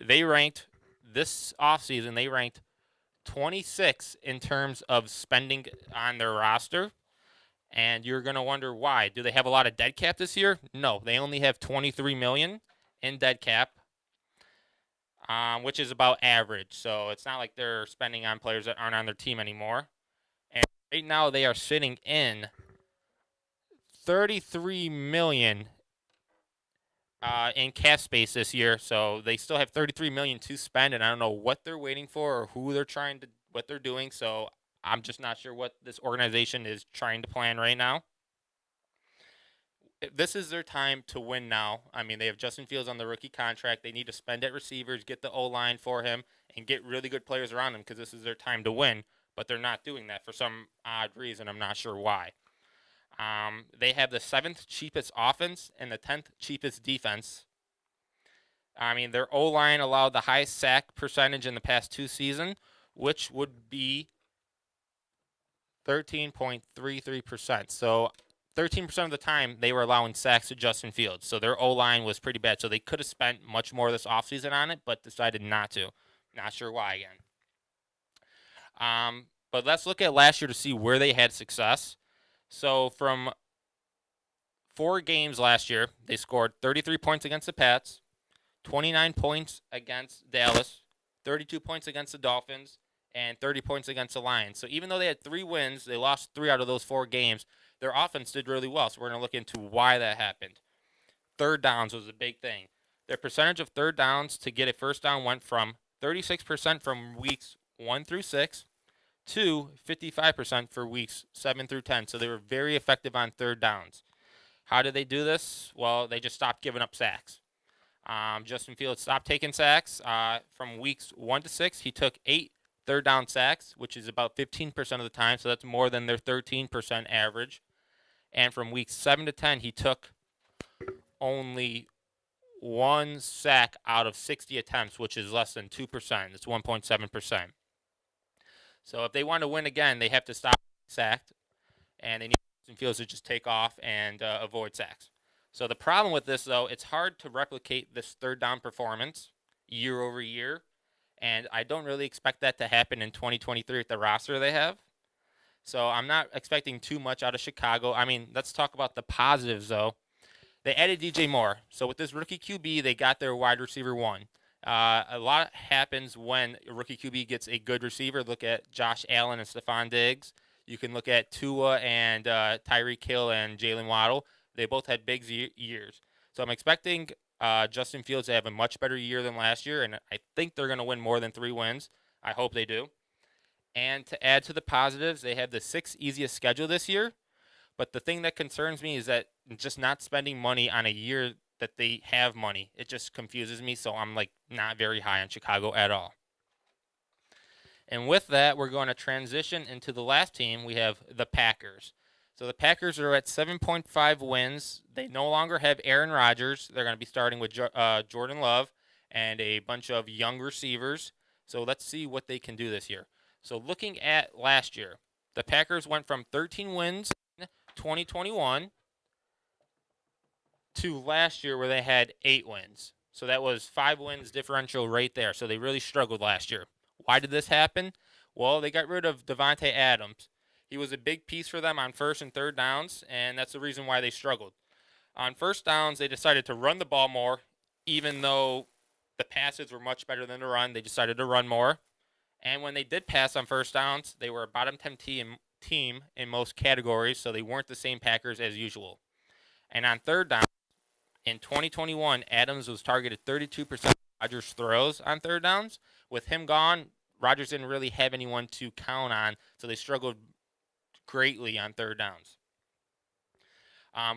They ranked this offseason, they ranked 26 in terms of spending on their roster. And you're going to wonder why. Do they have a lot of dead cap this year? No, they only have $23 million in dead cap, which is about average. So it's not like they're spending on players that aren't on their team anymore. And right now they are sitting in $33 million in cap space this year. So they still have $33 million to spend, and I don't know what they're waiting for or who they're trying to, what they're doing. So I'm just not sure what this organization is trying to plan right now. This is their time to win now. I mean, they have Justin Fields on the rookie contract. They need to spend at receivers, get the O-line for him, and get really good players around him because this is their time to win. But they're not doing that for some odd reason. I'm not sure why. They have the 7th cheapest offense and the 10th cheapest defense. I mean, their O-line allowed the highest sack percentage in the past 2 seasons, which would be 13.33%. So 13% of the time they were allowing sacks to Justin Fields. So their O-line was pretty bad. So they could have spent much more this offseason on it, but decided not to. Not sure why again. But let's look at last year to see where they had success. So from 4 games last year, they scored 33 points against the Pats, 29 points against Dallas, 32 points against the Dolphins, and 30 points against the Lions. So even though they had 3 wins, they lost 3 out of those 4 games. Their offense did really well, so we're going to look into why that happened. Third downs was a big thing. Their percentage of third downs to get a first down went from 36% from weeks 1 through 6 to 55% for weeks 7 through 10. So they were very effective on third downs. How did they do this? Well, they just stopped giving up sacks. Justin Fields stopped taking sacks. From weeks 1 to 6, he took 8 third down sacks, which is about 15% of the time, so that's more than their 13% average. And from weeks 7 to 10, he took only 1 sack out of 60 attempts, which is less than 2%. It's 1.7%. So if they want to win again, they have to stop sacked, and they need Justin Fields to just take off and avoid sacks. So the problem with this, though, it's hard to replicate this third down performance year over year, and I don't really expect that to happen in 2023 with the roster they have. So I'm not expecting too much out of Chicago. I mean, let's talk about the positives, though. They added DJ Moore. So with this rookie QB, they got their wide receiver 1. A lot happens when a rookie QB gets a good receiver. Look at Josh Allen and Stephon Diggs. You can look at Tua and Tyreek Hill and Jalen Waddle. They both had big years. So I'm expecting Justin Fields to have a much better year than last year, and I think they're going to win more than 3 wins. I hope they do. And to add to the positives, they have the 6th easiest schedule this year. But the thing that concerns me is that just not spending money on a year that they have money. It just confuses me, so I'm not very high on Chicago at all. And with that, we're going to transition into the last team. We have the Packers. So the Packers are at 7.5 wins. They no longer have Aaron Rodgers. They're going to be starting with Jordan Love and a bunch of young receivers. So let's see what they can do this year. So looking at last year, the Packers went from 13 wins in 2021 to last year where they had 8 wins. So that was 5 wins differential right there. So they really struggled last year. Why did this happen? Well, they got rid of Devontae Adams. He was a big piece for them on first and third downs, and that's the reason why they struggled. On first downs, they decided to run the ball more, even though the passes were much better than the run. They decided to run more. And when they did pass on first downs, they were a bottom 10 team in most categories, so they weren't the same Packers as usual. And on third down, in 2021, Adams was targeted 32% of Rodgers' throws on third downs. With him gone, Rodgers didn't really have anyone to count on, so they struggled greatly on third downs.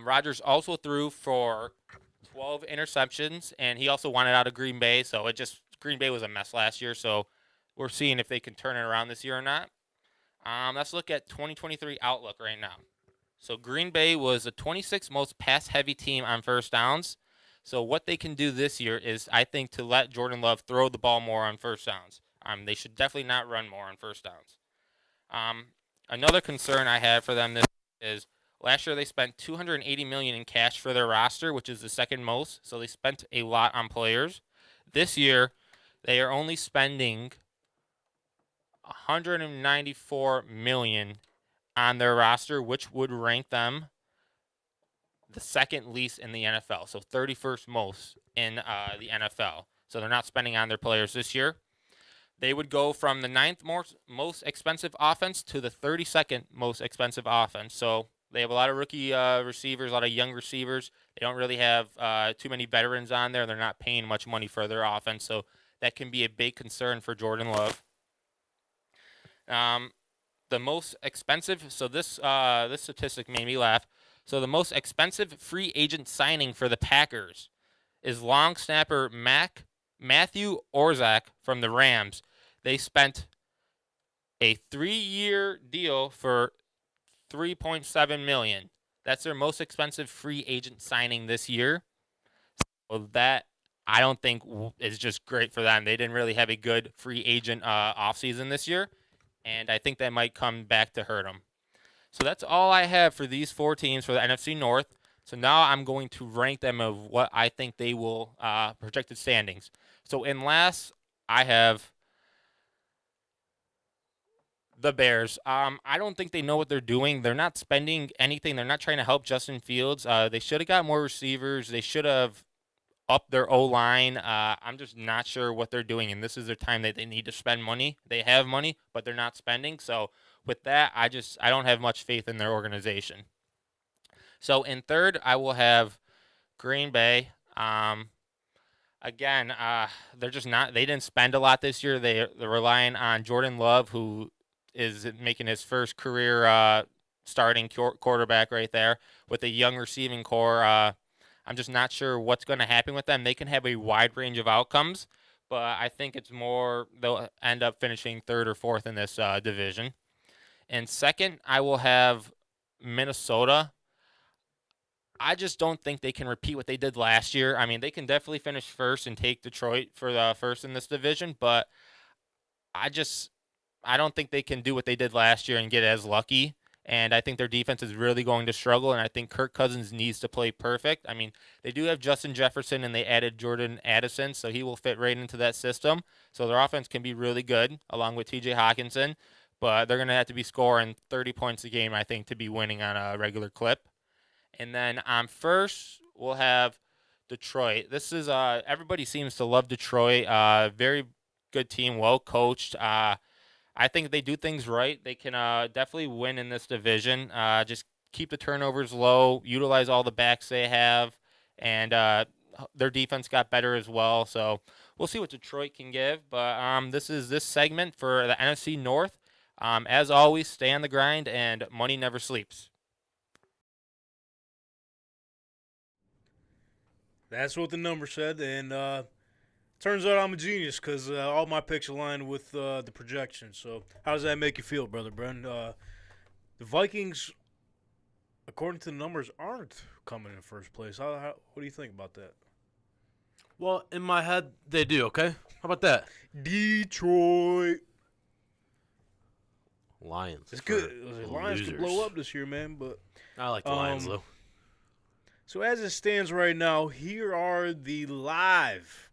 Rodgers also threw for 12 interceptions, and he also wanted out of Green Bay, so Green Bay was a mess last year, so we're seeing if they can turn it around this year or not. Let's look at 2023 outlook right now. So Green Bay was the 26th most pass-heavy team on first downs. So what they can do this year is, I think, to let Jordan Love throw the ball more on first downs. They should definitely not run more on first downs. Another concern I have for them this is last year they spent $280 million in cash for their roster, which is the second most. So they spent a lot on players. This year, they are only spending $194 million on their roster, which would rank them the second least in the NFL. So 31st most in the NFL. So they're not spending on their players this year. They would go from the ninth most expensive offense to the 32nd most expensive offense. So they have a lot of rookie receivers, a lot of young receivers. They don't really have too many veterans on there. They're not paying much money for their offense. So that can be a big concern for Jordan Love. The most expensive, so this statistic made me laugh. So the most expensive free agent signing for the Packers is long snapper Matthew Orzak from the Rams. They spent a 3-year deal for $3.7 million. That's their most expensive free agent signing this year. So that I don't think is just great for them. They didn't really have a good free agent offseason this year, and I think that might come back to hurt them. So that's all I have for these 4 teams for the NFC North. So now I'm going to rank them of what I think they will projected standings. So in last, I have the Bears. I don't think they know what they're doing. They're not spending anything. They're not trying to help Justin Fields. They should have got more receivers. They should have upped their O-line. I'm just not sure what they're doing, and this is their time that they need to spend money. They have money, but they're not spending. So with that, I don't have much faith in their organization. So in third, I will have Green Bay. Again, they're just not. They didn't spend a lot this year. They're relying on Jordan Love, who is making his first career starting quarterback right there with a young receiving core. I'm just not sure what's going to happen with them. They can have a wide range of outcomes, but I think it's more they'll end up finishing third or fourth in this division. And second, I will have Minnesota. I just don't think they can repeat what they did last year. I mean, they can definitely finish first and take Detroit for the first in this division, but I don't think they can do what they did last year and get as lucky. And I think their defense is really going to struggle, and I think Kirk Cousins needs to play perfect. I mean, they do have Justin Jefferson, and they added Jordan Addison, so he will fit right into that system. So their offense can be really good, along with T.J. Hawkinson, but they're going to have to be scoring 30 points a game, I think, to be winning on a regular clip. And then on first, we'll have Detroit. This is everybody seems to love Detroit. Very good team, well coached. I think if they do things right, they can definitely win in this division. Just keep the turnovers low, utilize all the backs they have, and their defense got better as well. So we'll see what Detroit can give. But this is this segment for the NFC North. As always, stay on the grind, and money never sleeps. That's what the number said, and turns out I'm a genius because all my picks aligned with the projection. So how does that make you feel, Brother Bren? The Vikings, according to the numbers, aren't coming in first place. What do you think about that? Well, in my head, they do, okay? How about that? Detroit. Lions. It's good. The Lions could blow up this year, man, but I like the Lions, though. So as it stands right now, here are the live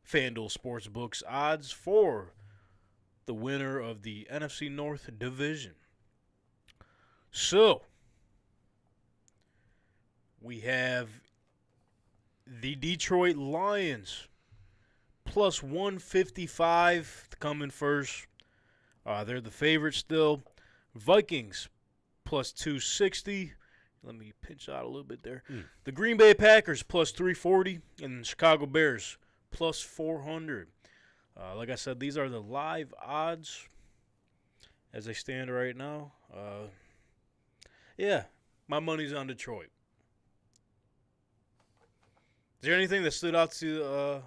FanDuel Sportsbook's odds for the winner of the NFC North Division. So, we have the Detroit Lions plus 155 to come in first. They're the favorite still. Vikings plus 260. Let me pinch out a little bit there. The Green Bay Packers plus 340 and the Chicago Bears plus 400. Like I said, these are the live odds as they stand right now. Yeah, my money's on Detroit. Is there anything that stood out to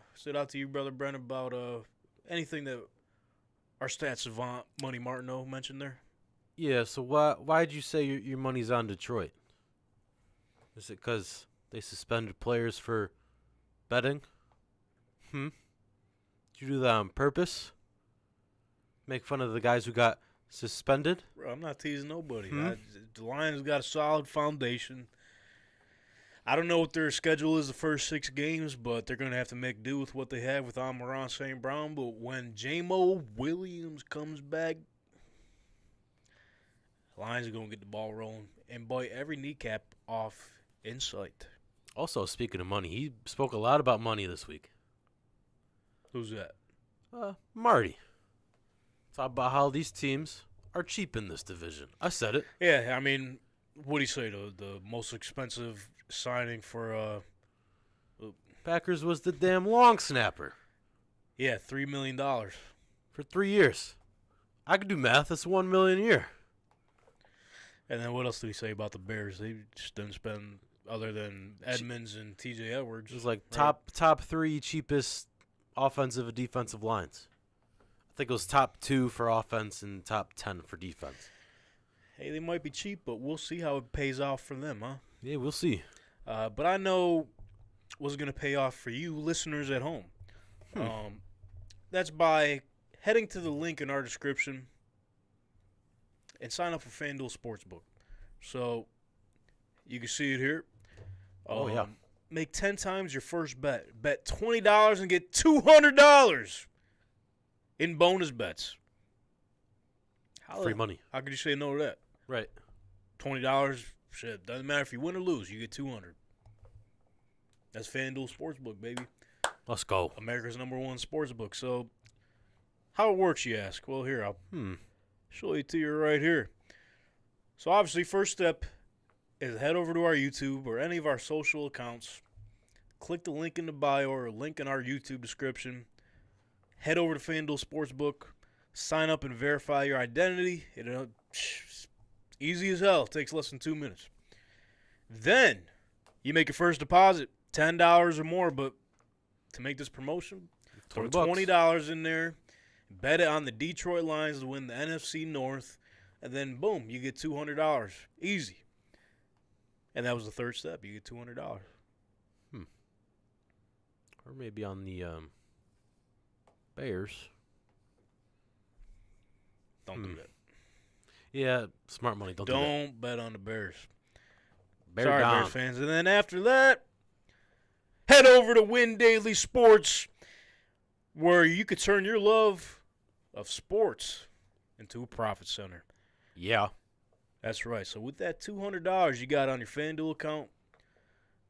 you, Brother Brent, about anything that our stats savant Money Martineau mentioned there? Yeah, so why'd you say your money's on Detroit? Is it because they suspended players for betting? Did you do that on purpose? Make fun of the guys who got suspended? Bro, I'm not teasing nobody. The Lions got a solid foundation. I don't know what their schedule is the first 6 games, but they're going to have to make do with what they have with Amon St. Brown. But when Jamo Williams comes back, Lions are going to get the ball rolling and bite every kneecap off in sight. Also, speaking of money, he spoke a lot about money this week. Who's that? Marty. Talk about how these teams are cheap in this division. I said it. Yeah, I mean, what do you say? The most expensive signing for Packers was the damn long snapper $3 million. for 3 years. I could do math. That's $1 million a year. And then what else did he say about the Bears? They just didn't spend, other than Edmonds and T.J. Edwards. It was like right? top 3 cheapest offensive and defensive lines. I think it was top 2 for offense and top 10 for defense. Hey, they might be cheap, but we'll see how it pays off for them, huh? Yeah, we'll see. But I know what's going to pay off for you listeners at home. That's by heading to the link in our description and sign up for FanDuel Sportsbook. So you can see it here. Oh, yeah. Make 10 times your first bet. Bet $20 and get $200 in bonus bets. Free money. How could you say no to that? Right. $20, shit, doesn't matter if you win or lose, you get $200. That's FanDuel Sportsbook, baby. Let's go. America's #1 sportsbook. So, how it works, you ask? Well, here, I'll show it to you right here. So, obviously, first step is head over to our YouTube or any of our social accounts. Click the link in the bio or link in our YouTube description. Head over to FanDuel Sportsbook. Sign up and verify your identity. It's easy as hell. It takes less than 2 minutes. Then you make your first deposit, $10 or more. But to make this promotion, throw $20 in there. Bet it on the Detroit Lions to win the NFC North. And then, boom, you get $200. Easy. And that was the third step. You get $200. Or maybe on the Bears. Don't do that. Yeah, smart money. Don't do that. Don't bet on the Bears. Bear Sorry, down. Bears fans. And then after that, head over to Win Daily Sports, where you could turn your love of sports into a profit center. Yeah. That's right. So with that $200 you got on your FanDuel account,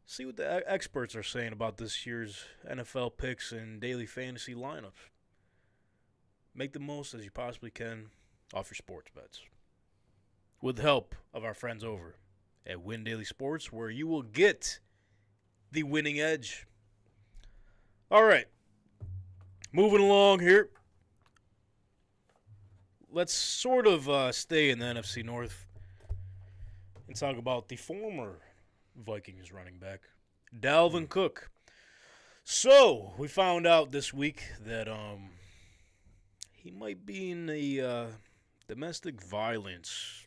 see what the experts are saying about this year's NFL picks and daily fantasy lineups. Make the most as you possibly can off your sports bets. With the help of our friends over at Win Daily Sports, where you will get the winning edge. All right. Moving along here. Let's sort of stay in the NFC North and talk about the former Vikings running back, Dalvin Cook. So, we found out this week that he might be in a domestic violence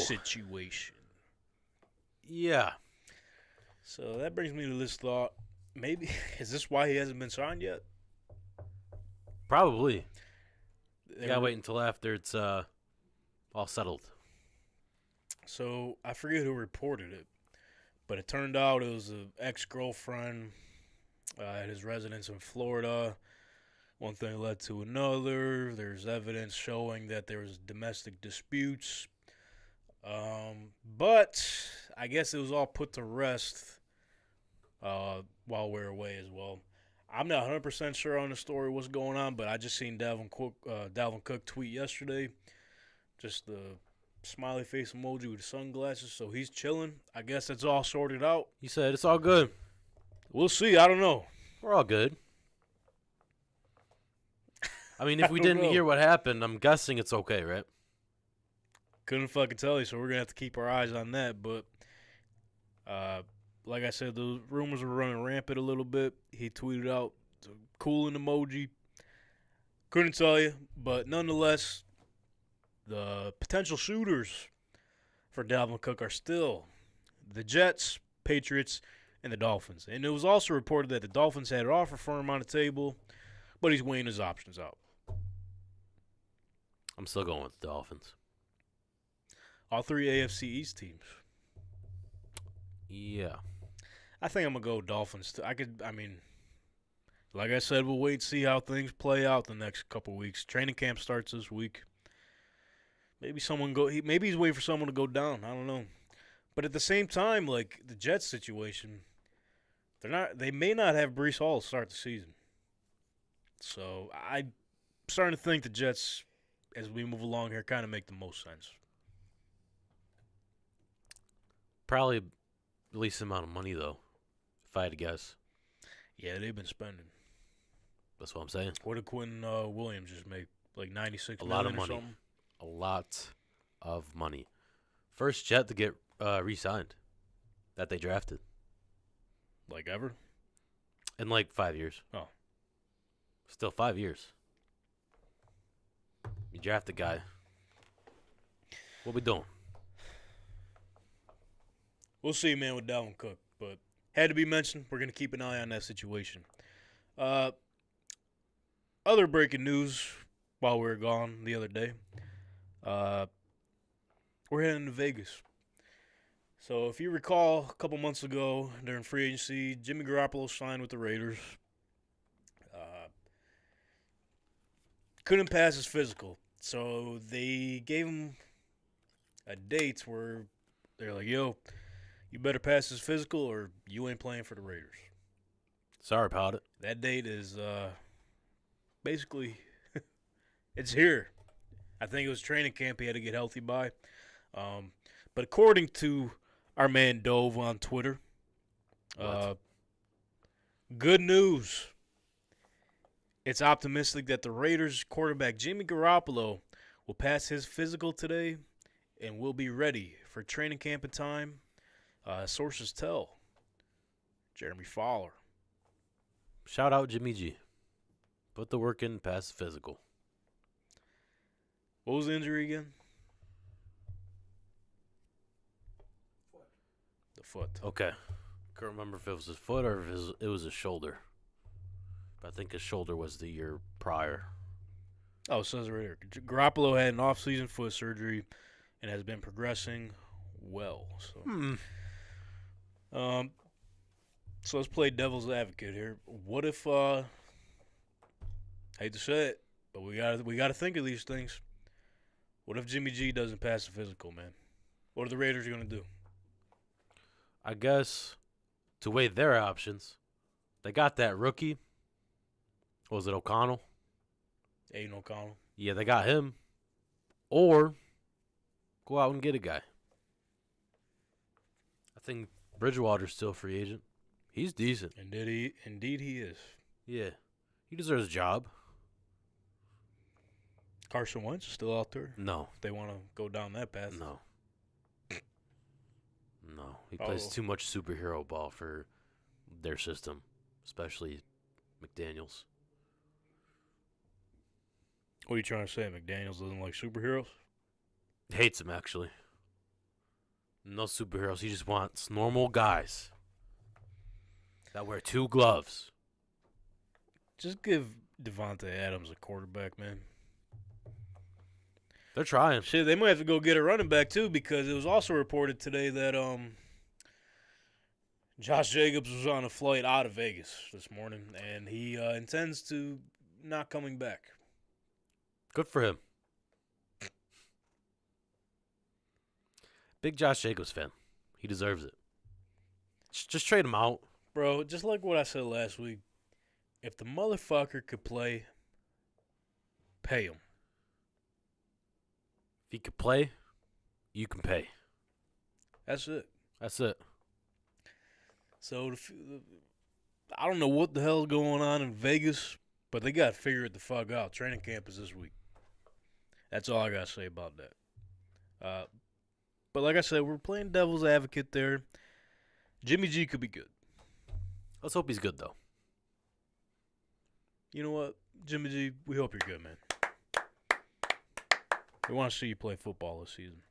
situation. Yeah. So, that brings me to this thought. Maybe, is this why he hasn't been signed yet? Probably. Yeah, wait until after it's all settled. So, I forget who reported it, but it turned out it was an ex-girlfriend at his residence in Florida. One thing led to another. There's evidence showing that there was domestic disputes. But I guess it was all put to rest while we were away as well. I'm not 100% sure on the story what's going on, but I just seen Dalvin Cook tweet yesterday. Just the smiley face emoji with the sunglasses, so he's chilling. I guess that's all sorted out. He said it's all good. We'll see. I don't know. We're all good. I mean, if we I don't didn't know. hear what happened, I'm guessing it's okay, right? Couldn't fucking tell you, so we're going to have to keep our eyes on that. But like I said, those rumors were running rampant a little bit. He tweeted out the cooling emoji. Couldn't tell you, but nonetheless, the potential shooters for Dalvin Cook are still the Jets, Patriots, and the Dolphins. And it was also reported that the Dolphins had an offer for him on the table, but he's weighing his options out. I'm still going with the Dolphins. All three AFC East teams Yeah. I think I'm gonna go Dolphins. Like I said, we'll wait and see how things play out the next couple weeks. Training camp starts this week. Maybe maybe he's waiting for someone to go down. I don't know. But at the same time, like the Jets situation, they may not have Breece Hall to start the season. So I'm starting to think the Jets, as we move along here, kind of make the most sense. Probably the least amount of money, though, if I had to guess. Yeah, they've been spending. That's what I'm saying. What did Quinn Williams just make? Like $96 A million lot of or money. something? A lot of money. First Jet to get re-signed that they drafted Like ever? in like 5 years. Oh. Still 5 years. You draft a guy. What we doing? We'll see, man, with Dalvin Cook. But had to be mentioned. We're going to keep an eye on that situation. Other breaking news while we were gone the other day. We're heading to Vegas. So if you recall, a couple months ago during free agency, Jimmy Garoppolo signed with the Raiders. Couldn't pass his physical. So they gave him a date where they're like, yo, you better pass his physical or you ain't playing for the Raiders. Sorry about it. That date is basically, it's here. I think it was training camp he had to get healthy by. But according to our man Dove on Twitter, good news. It's optimistic that the Raiders quarterback Jimmy Garoppolo will pass his physical today and will be ready for training camp in time. Sources tell. Jeremy Fowler. Shout out Jimmy G. Put the work in, pass the physical. What was the injury again? The foot. Okay. Can't remember if it was his foot or if it was his shoulder. But I think his shoulder was the year prior. Oh, it says right here. Garoppolo had an off-season foot surgery and has been progressing well. So let's play devil's advocate here. What if hate to say it, but we gotta think of these things. What if Jimmy G doesn't pass the physical, man? What are the Raiders gonna do? I guess to weigh their options, they got that rookie. What was it, O'Connell? Aiden O'Connell. Yeah, they got him. Or go out and get a guy. I think Bridgewater's still a free agent. He's decent. Indeed he is. Yeah. He deserves a job. Carson Wentz is still out there. No. If they want to go down that path. No. No. He plays too much superhero ball for their system, especially McDaniels. What are you trying to say? McDaniels doesn't like superheroes? Hates him, actually. No superheroes. He just wants normal guys that wear 2 gloves. Just give Devontae Adams a quarterback, man. They're trying. Shit, they might have to go get a running back, too, because it was also reported today that Josh Jacobs was on a flight out of Vegas this morning, and he intends to not coming back. Good for him. Big Josh Jacobs fan. He deserves it. Just trade him out. Bro, just like what I said last week, if the motherfucker could play, pay him. If he could play, you can pay. That's it. That's it. So, I don't know what the hell's going on in Vegas, but they got to figure it the fuck out. Training camp is this week. That's all I got to say about that. But like I said, we're playing devil's advocate there. Jimmy G could be good. Let's hope he's good, though. You know what? Jimmy G, we hope you're good, man. We want to see you play football this season.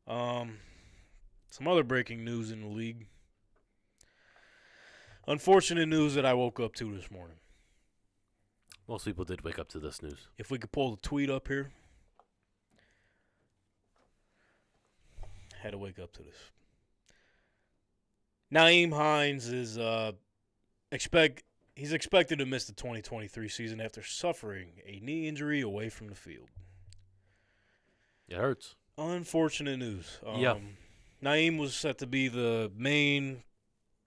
Some other breaking news in the league. Unfortunate news that I woke up to this morning. Most people did wake up to this news. If we could pull the tweet up here. Had to wake up to this. Nyheim Hines is he's expected to miss the 2023 season after suffering a knee injury away from the field. It hurts. Unfortunate news. Yeah. Nyheim was set to be the main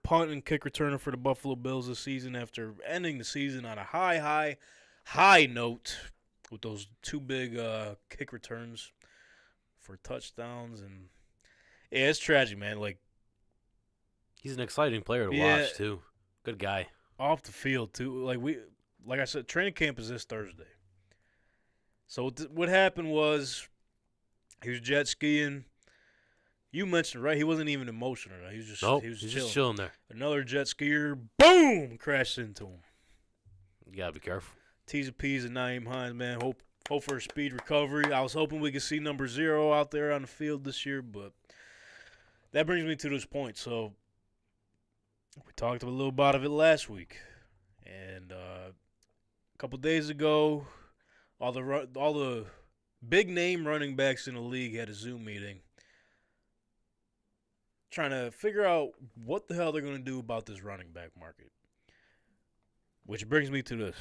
punt and kick returner for the Buffalo Bills this season after ending the season on a high note with those two big kick returns for touchdowns. And yeah, it's tragic, man. Like, He's an exciting player to Yeah. watch too. Good guy. off the field too. Like I said, training camp is this Thursday. So what happened was he was jet skiing. You mentioned it, right? He wasn't even in motion or not. He was just Nope. he was He's chilling. just chilling there. Another jet skier, boom, crashed into him. You gotta be careful. T's and P's and Nyheim Hines, man. Hope for a speed recovery. I was hoping we could see number 0 out there on the field this year, but that brings me to this point. So we talked a little about it last week, and a couple days ago, all the big name running backs in the league had a Zoom meeting, trying to figure out what the hell they're going to do about this running back market. Which brings me to this.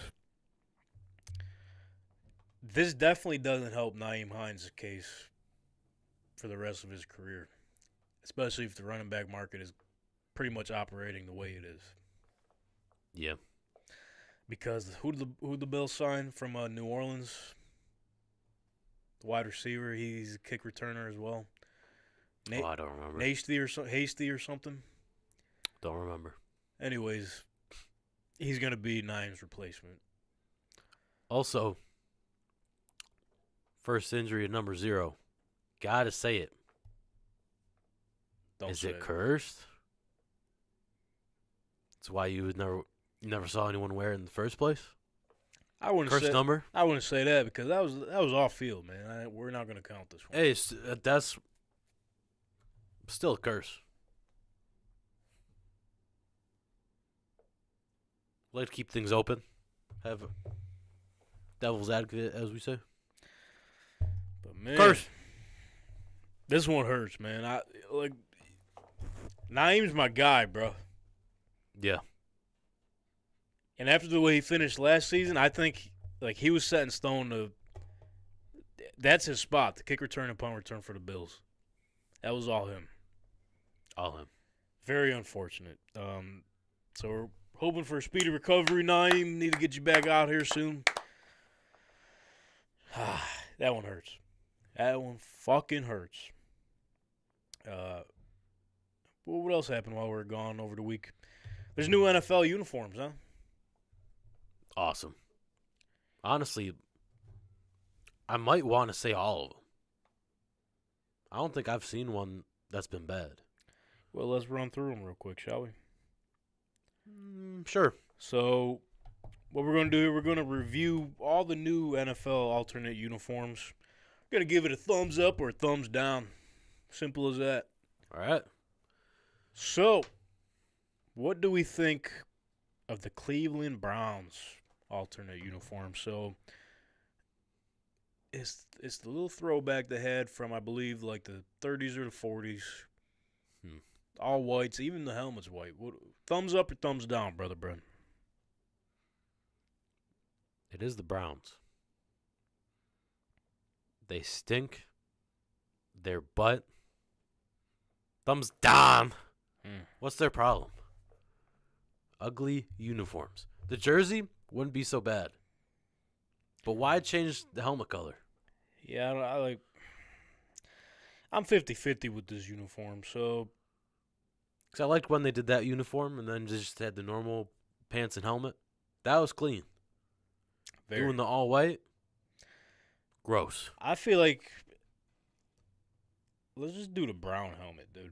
This definitely doesn't help Nyheim Hines' case for the rest of his career, especially if the running back market is pretty much operating the way it is. Yeah. Because who the Bills sign from New Orleans? The wide receiver, he's a kick returner as well. I don't remember. Hasty or something. Don't remember. Anyways, he's going to be Nyheim's replacement. Also, first injury at number 0. Gotta say it. Don't Is say it cursed? That's why you never saw anyone wear it in the first place? I wouldn't Cursed say number? I wouldn't say that because that was off field, man. We're not going to count this one. Hey, that's still a curse. Like to keep things open. Have a devil's advocate, as we say. But man, Curse. This one hurts, man. Naeem's my guy, bro. Yeah. And after the way he finished last season, I think he was set in stone to. That's his spot, the kick return and punt return for the Bills. That was all him. All him. Very unfortunate. So we're hoping for a speedy recovery. Naeem, need to get you back out here soon. That one hurts. That one fucking hurts. Well, what else happened while we were gone over the week? There's new NFL uniforms, huh? Awesome. Honestly, I might want to say all of them. I don't think I've seen one that's been bad. Well, let's run through them real quick, shall we? Sure. So, what we're going to do, we're going to review all the new NFL alternate uniforms. We're going to give it a thumbs up or a thumbs down. Simple as that. All right. So, what do we think of the Cleveland Browns alternate uniform? So, it's the little throwback they had from, I believe, like the 30s or the 40s. All whites, even the helmet's white. Thumbs up or thumbs down, Brother Brent? It is the Browns. They stink. Their butt. Thumbs down. What's their problem? Ugly uniforms. The jersey wouldn't be so bad. But why change the helmet color? Yeah, I'm 50-50 with this uniform, so. Because I liked when they did that uniform and then just had the normal pants and helmet. That was clean. Doing the all white, gross. I feel like let's just do the brown helmet, dude.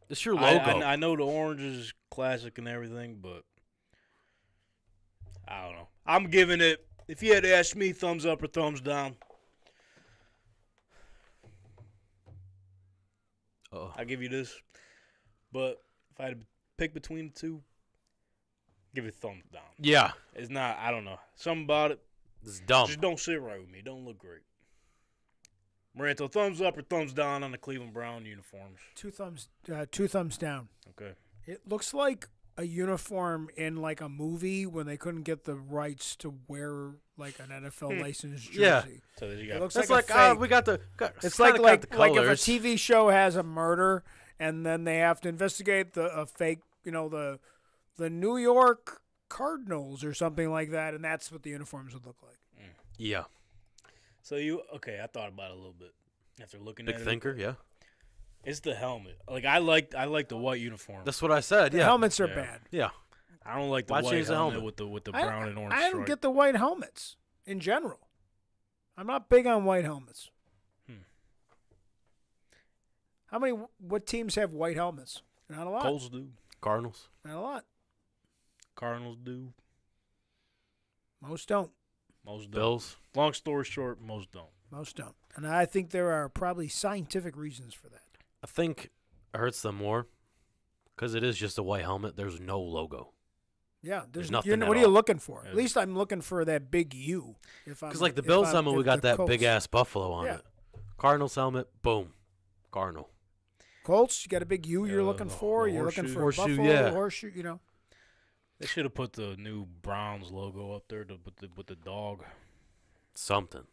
It's your logo. I know the orange is classic and everything, but I don't know. I'm giving it, if you had to ask me, thumbs up or thumbs down. I'll give you this. But if I had to pick between the two, give it thumbs down. Yeah. It's not, I don't know. Something about it. It's dumb. Just don't sit right with me. Don't look great. Moranto, thumbs up or thumbs down on the Cleveland Brown uniforms? Two thumbs down. Okay. It looks like a uniform in like a movie when they couldn't get the rights to wear like an NFL licensed jersey. Yeah. So you It got looks That's like like, a fake. we got the. It's kinda like got the like if a colors. TV show has a murder and then they have to investigate a fake, the New York Cardinals or something like that, and that's what the uniforms would look like. Yeah. So I thought about it a little bit after looking Big at thinker. it. Yeah. It's the helmet. Like I like the white uniform. That's what I said. The Yeah. helmets are Yeah. bad. Yeah. I don't like the Why white change the helmet, helmet? with the brown and orange I don't stripe. get the white helmets in general. I'm not big on white helmets. What teams have white helmets? Not a lot. Colts do. Cardinals. Not a lot. Cardinals do. Most don't. Most don't. Bills. Long story short, most don't. Most don't. And I think there are probably scientific reasons for that. I think it hurts them more because it is just a white helmet. There's no logo. Yeah, There's you nothing know, at what are you all. looking for? Yeah. At least I'm looking for that big U. Because like the Bills helmet, we got that big ass buffalo on Yeah. it. Cardinals helmet, boom, Cardinal. Colts, you got a big U you're Yeah, looking the for. You're looking horseshoe. for Horseshoe, a buffalo, yeah. horseshoe, They should have put the new Browns logo up there with the dog. Something.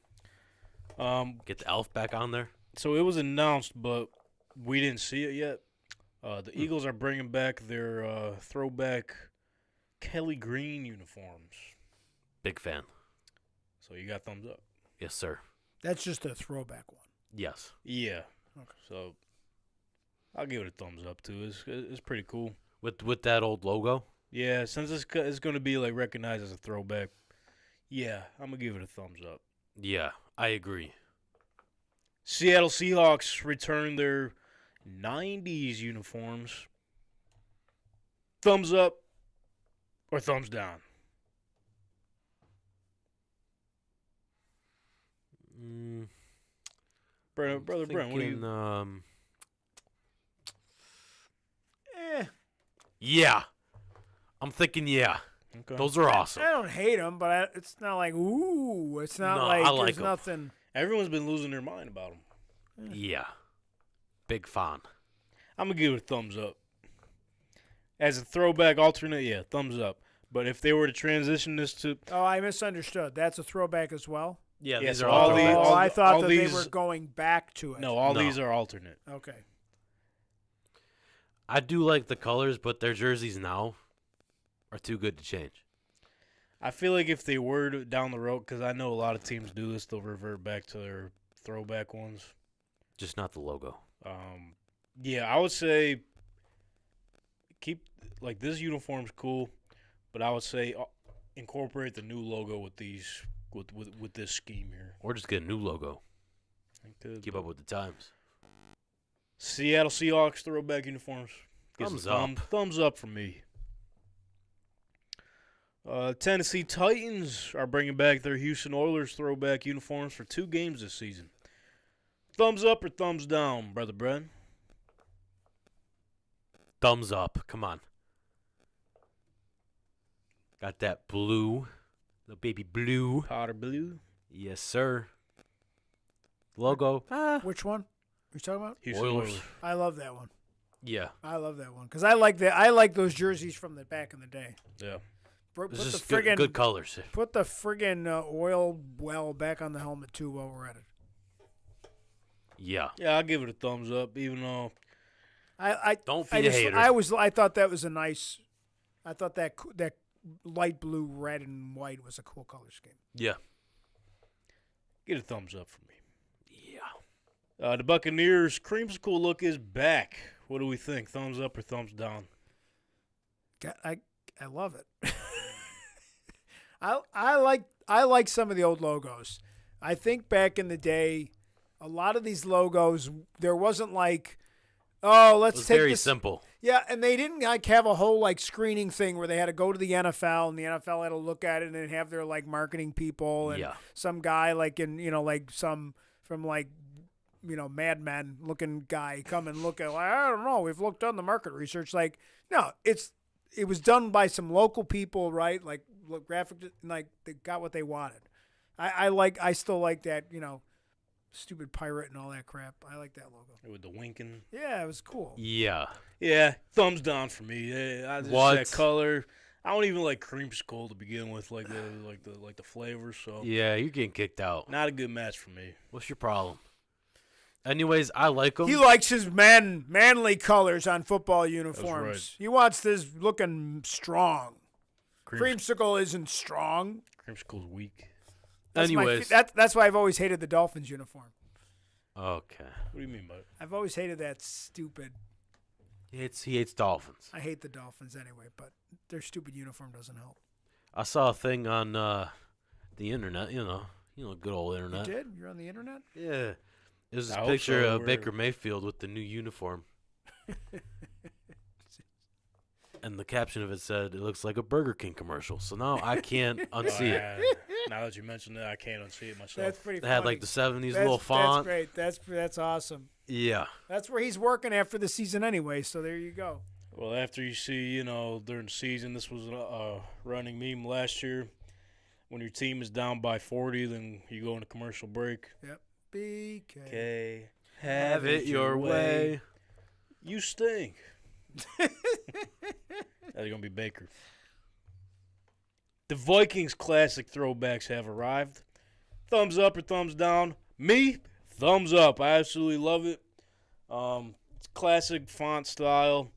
Get the elf back on there. So it was announced, but we didn't see it yet. The Eagles are bringing back their throwback Kelly Green uniforms. Big fan. So you got thumbs up. Yes, sir. That's just a throwback one. Yes. Yeah. Okay. So I'll give it a thumbs up too. It's pretty cool. With that old logo. Yeah, since it's going to be like recognized as a throwback. Yeah, I'm gonna give it a thumbs up. Yeah, I agree. Seattle Seahawks return their 90s uniforms. Thumbs up or thumbs down? Brother Brent, what do you? Yeah. I'm thinking yeah. Okay. Those are awesome. I don't hate them, but it's not like, ooh. It's not No, like I like there's 'em. nothing. Everyone's been losing their mind about them. Yeah. Big fan. I'm gonna give it a thumbs up. As a throwback alternate, yeah, thumbs up. But if they were to transition this to, Oh, I misunderstood. That's a throwback as well? Yeah, Yeah, these so are all all these- throwbacks. Oh, I thought all that these- they were going back to it. no, all No. these are alternate. Okay. I do like the colors, but their jerseys now are too good to change. I feel like if they were to, down the road, because I know a lot of teams do this, they'll revert back to their throwback ones. Just not the logo. Yeah, I would say keep like this uniform's cool, but I would say incorporate the new logo with these with this scheme here. Or just get a new logo. Good. Keep up with the times. Seattle Seahawks throwback uniforms. Gets a Thumbs up. Thumbs up for me. Tennessee Titans are bringing back their Houston Oilers throwback uniforms for 2 games this season. Thumbs up or thumbs down, Brother Brent? Thumbs up. Come on. Got that blue. The baby blue. Powder blue. Yes, sir. Logo. Which one? Are you talking about? Houston Oilers. Oilers. I love that one. Yeah. I love that one because I like that. I like those jerseys from the back in the day. Yeah. Put It's the just friggin' good colors. put the friggin' oil well back on the helmet too while we're at it. Yeah. Yeah, I'll give it a thumbs up, even though I Don't I be a just, hater. I thought that was a nice. I thought that light blue, red, and white was a cool color scheme. Yeah. get a thumbs up from me. Yeah. The Buccaneers creamsicle look is back. What do we think? Thumbs up or thumbs down? I love it. I like some of the old logos. I think back in the day, a lot of these logos there wasn't like, oh, It let's was take very this. simple. Yeah, and they didn't like have a whole like screening thing where they had to go to the NFL and the NFL had to look at it and have their like marketing people and Yeah. some guy like in like some from like Mad Men looking guy come and look at like, I don't know, we've looked on the market research. Like, no, it was done by some local people, right? Like graphic, like they got what they wanted. I still like that, stupid pirate and all that crap. I like that logo. With the winking. Yeah, it was cool. Yeah. Yeah, thumbs down for me. Yeah, I just What? that color. I don't even like creamsicle to begin with, like the flavor. So Yeah, you're getting kicked out. not a good match for me. What's your problem? Anyways, I like them. He likes his manly colors on football uniforms. right. He wants this looking strong. Creams- Creamsicle isn't strong. Creamsicle's weak. Anyways. That's why I've always hated the Dolphins uniform. Okay. What do you mean by it? I've always hated that stupid. He hates Dolphins. I hate the Dolphins anyway, but their stupid uniform doesn't help. I saw a thing on the internet, good old You internet. did? You're on the internet? Yeah. It was I a hope picture so. of Baker Mayfield with the new uniform. And the caption of it said, "It looks like a Burger King commercial." So now I can't unsee it. Now that you mentioned it, I can't unsee it myself. That's pretty It funny. had like the 70s little font. That's great. That's awesome. Yeah. That's where he's working after the season anyway, so there you go. Well, after you see, during the season, this was a running meme last year. When your team is down by 40, then you go into commercial break. BK. Okay. Have it your way. You stink. That's going to be Baker. The Vikings classic throwbacks have arrived. Thumbs up or thumbs down? Me, thumbs up. I absolutely love it. It's classic font style.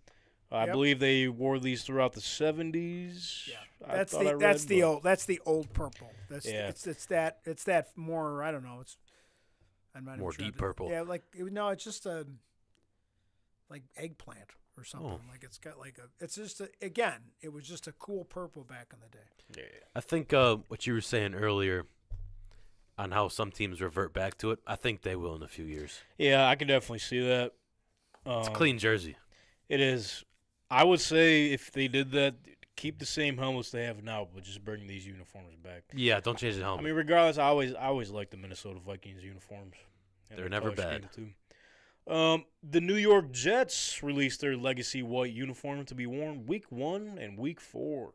I Yep. believe they wore these throughout the 70s. Yeah. I That's thought I the read, that's the but- old that's the old purple. That's Yeah. it's that more, I don't know, I'm not even More sure deep how to- purple. Yeah, no, it's just a like eggplant or something. Oh. Like it's got like it's just again, it was just a cool purple back in the day. Yeah. I think what you were saying earlier on how some teams revert back to it, I think they will in a few years. Yeah, I can definitely see that. It's a clean jersey. It is. I would say if they did that, keep the same helmets they have now, but just bring these uniforms back. Yeah, don't change the I helmet. mean, regardless, I always like the Minnesota Vikings uniforms. And They're their never color bad. scheme, too. The New York Jets released their legacy white uniform to be worn Week 1 and Week 4.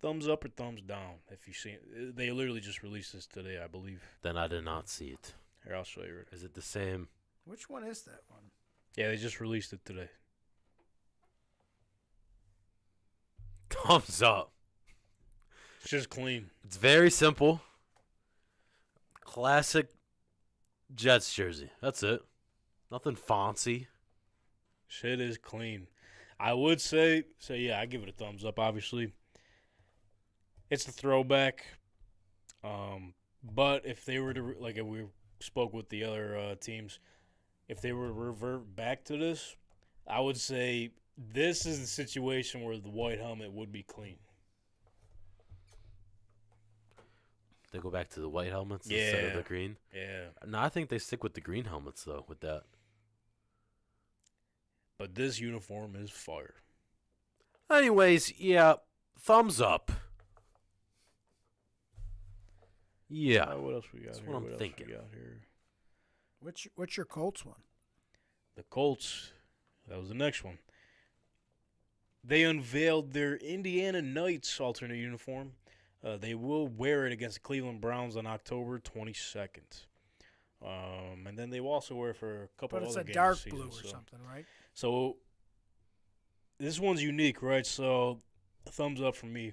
Thumbs up or thumbs down? If you see it, they literally just released this today, I believe. Then I did not see it. Here, I'll show you. Is it the same? Which one is that one? Yeah, they just released it today. Thumbs up. It's just clean. It's very simple. Classic Jets jersey. That's it. Nothing fancy. Shit is clean. I would say yeah, I give it a thumbs up, obviously. It's the throwback. But if they were to, like if we spoke with the other teams, if they were to revert back to this, I would say this is the situation where the white helmet would be clean. They go back to the white helmets instead of Yeah. the green. Yeah. No, I think they stick with the green helmets, though, with that. But this uniform is fire. Anyways, yeah, thumbs up. Yeah. What else we got That's here? what I'm else we thinking. got here? What's your Colts one? The Colts. That was the next one. They unveiled their Indiana Knights alternate uniform. They will wear it against the Cleveland Browns on October 22nd. And then they will also wear it for a couple But other it's a games dark this season, blue or so. something, right? So this one's unique, right? So a thumbs up from me.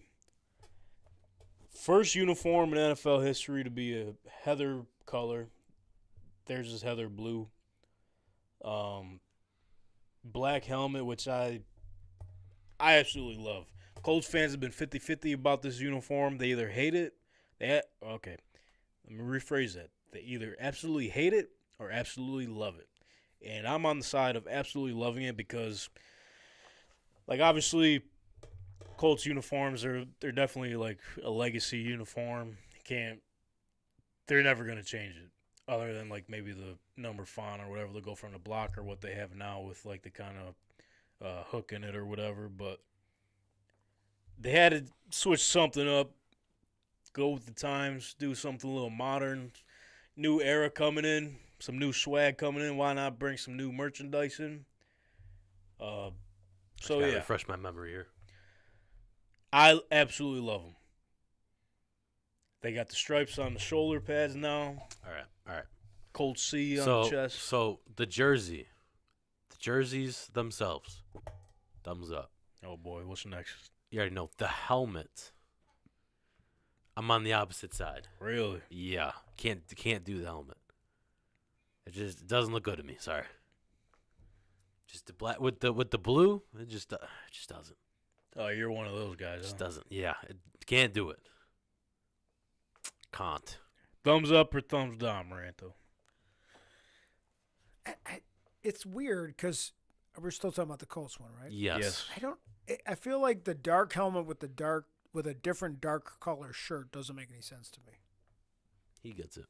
First uniform in NFL history to be a heather color. Theirs is heather blue. Black helmet, which I absolutely love. Colts fans have been 50-50 about this uniform. They either hate it. Okay, let me rephrase that. They either absolutely hate it or absolutely love it. And I'm on the side of absolutely loving it because, like, obviously, Colts uniforms they're definitely like a legacy uniform. They're never gonna change it, other than like maybe the number font or whatever. They'll go from the block or what they have now with like the kind of hook in it or whatever. But they had to switch something up, go with the times, do something a little modern. New era coming in, some new swag coming in. Why not bring some new merchandise in? So Gotta yeah, refresh my memory here. I absolutely love them. They got the stripes on the shoulder pads now. All right. Cold C on So the chest. so the jerseys themselves, thumbs up. Oh boy, what's next? You already know the helmet. I'm on the opposite side. Really? Yeah, can't do the helmet. It just doesn't look good to me. Sorry. Just the black with the blue. It just doesn't. Oh, you're one of those guys. Just Huh? doesn't. Yeah, it can't do it. Can't. Thumbs up or thumbs down, Maranto? It's weird because we're still talking about the Colts one, right? Yes. I feel like the dark helmet with a different dark color shirt doesn't make any sense to me. He gets it.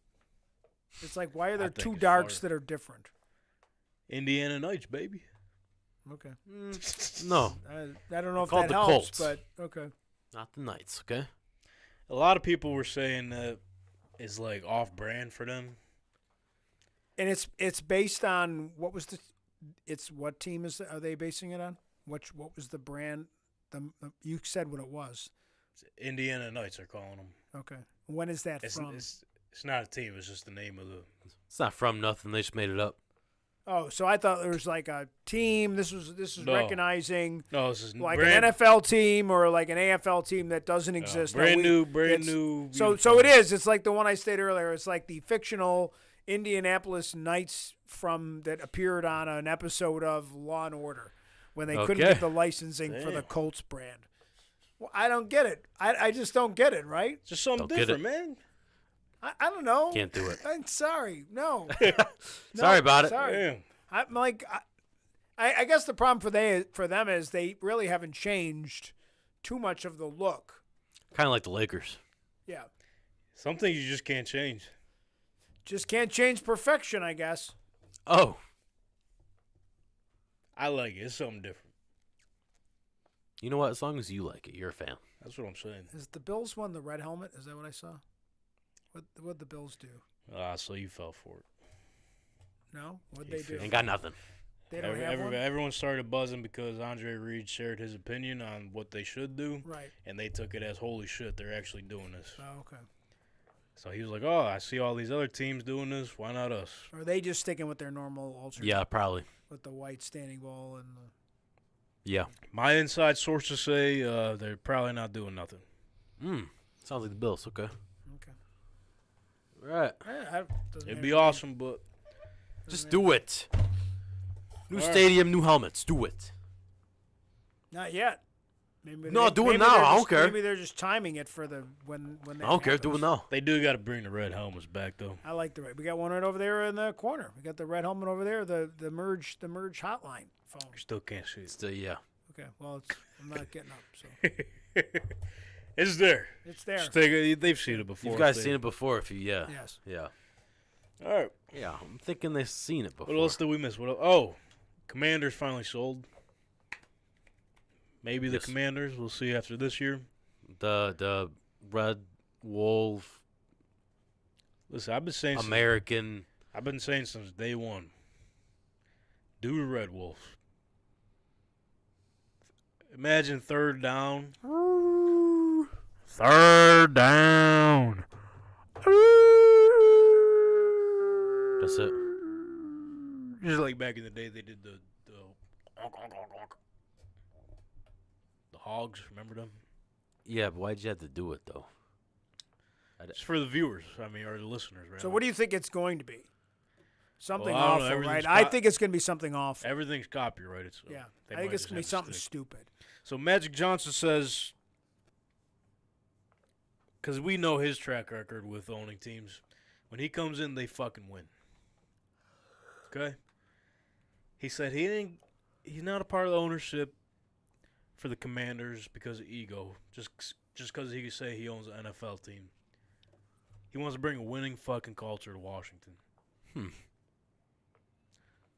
It's like, why are I there think two it's darks fire. that are different? Indiana Knights, baby. Okay. No, I don't know if Called that the helps, Colts. but okay. not the Knights. Okay. A lot of people were saying that it's like off-brand for them. And it's based on what team are they basing it on? What was the brand? You said what it was. Indiana Knights are calling them. Okay. When is that from? It's not a team. It's just the name of the. It's not from nothing. They just made it up. Oh, so I thought there was like a team. This is No. recognizing No, this is like brand, an NFL team or like an AFL team that doesn't exist. brand That new, it's- new. So uniform. it is. It's like the one I stated earlier. It's like the fictional Indianapolis Knights that appeared on an episode of Law and Order when they couldn't Okay. get the licensing for the Damn. Colts brand. Well, I don't get it. I just don't get it. Right? It's just something Don't get different, man. I don't know. Can't do it. I'm sorry. No. Sorry about it. Sorry. Damn. I'm like, I guess the problem for them is they really haven't changed too much of the look. Kind of like the Lakers. Yeah. Some things you just can't change. Just can't change perfection, I guess. Oh, I like it. It's something different. you know what? As long as you like it, you're a fan. That's what I'm saying. Is the Bills one the red helmet? Is that what I saw? What'd the Bills do? So you fell for it. No? What'd You they do? Ain't got nothing. They don't have one? Everyone started buzzing because Andre Reed shared his opinion on what they should do, Right. and they took it as holy shit. They're actually doing this. Oh, okay. So he was like, "Oh, I see all these other teams doing this. Why not us?" Or are they just sticking with their normal alternate? Yeah, probably. With the white standing ball and the... Yeah. My inside sources say they're probably not doing nothing. Sounds like the Bills. Okay. Okay. Right. It'd be awesome, but Just do it. New All right. stadium, new helmets. Do it. Not yet. Maybe No, do it maybe now. they're I don't just- care. Maybe they're just timing it for the when I don't care. Do it happens. now. they do got to bring the red helmets back, though. I like the red. We got one right over there in the corner. We got the red helmet over there. The merge hotline phone. You still can't see it. Still, yeah. Okay. Well, I'm not getting up, so It's there. it's there. They've seen it before. You guys seen it before? If you, yeah. Yes. Yeah. All right. Yeah. I'm thinking they've seen it before. What else did we miss? What else? Oh, Commanders finally sold. Maybe the Yes. Commanders. We'll see after this year. The Red Wolf Listen, I've been saying American. since day one. Do the Red Wolves. Imagine third down. Third down. That's it. Just like back in the day, they did the hogs. Remember them? Yeah, but why'd you have to do it though? It's for the viewers. I mean, or the listeners. Right? So what do you think it's going to be? Something Well, I don't know. awful, right? Everything's I think it's going to be something awful. Everything's copyrighted. So Yeah. they I think might it's just going to be have something stick. stupid. So Magic Johnson says, because we know his track record with owning teams, when he comes in, they fucking win. Okay? He said he's not a part of the ownership for the Commanders because of ego, just because he could say he owns an NFL team. He wants to bring a winning fucking culture to Washington.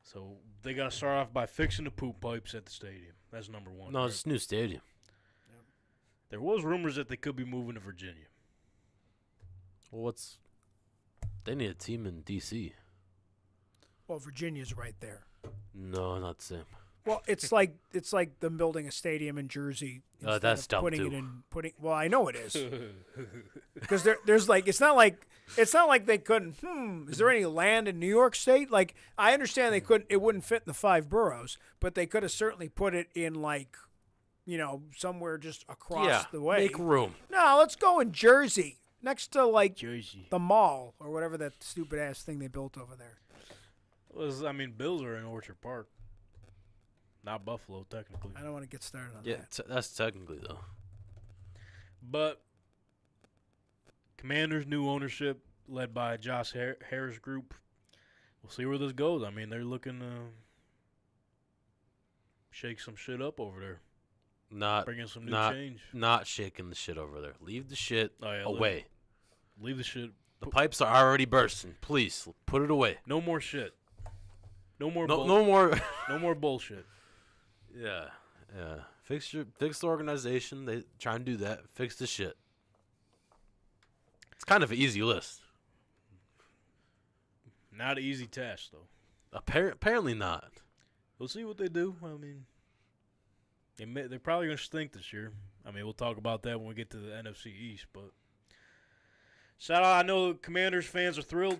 So they got to start off by fixing the poop pipes at the stadium. That's number one. No, right? it's a new stadium. There was rumors that they could be moving to Virginia. Well, they need a team in D.C. Well, Virginia's right there. No, not the same. Well, it's like them building a stadium in Jersey. instead That's of dumb, putting too. it in putting. Well, I know it is because there's like it's not like they couldn't. Is there any land in New York State? Like I understand they couldn't. It wouldn't fit in the 5 boroughs, but they could have certainly put it in like, somewhere just across the way. Make room. No, let's go in Jersey next to like Jersey. the mall or whatever that stupid ass thing they built over there. Bills are in Orchard Park. Not Buffalo, technically. I don't want to get started on Yeah, that. that's technically though. But Commanders' new ownership, led by Josh Harris Group. We'll see where this goes. I mean, they're looking to shake some shit up over there. Bringing some new change. Not shaking the shit over there. Leave the shit away. Leave the shit. The pipes are already bursting. Please put it away. No more shit. No more. No more. No more bullshit. Yeah. Fix the organization. They try and do that. Fix the shit. It's kind of an easy list. Not an easy task, though. Apparently not. We'll see what they do. I mean, they're probably going to stink this year. I mean, we'll talk about that when we get to the NFC East. But shout out. I know Commanders fans are thrilled.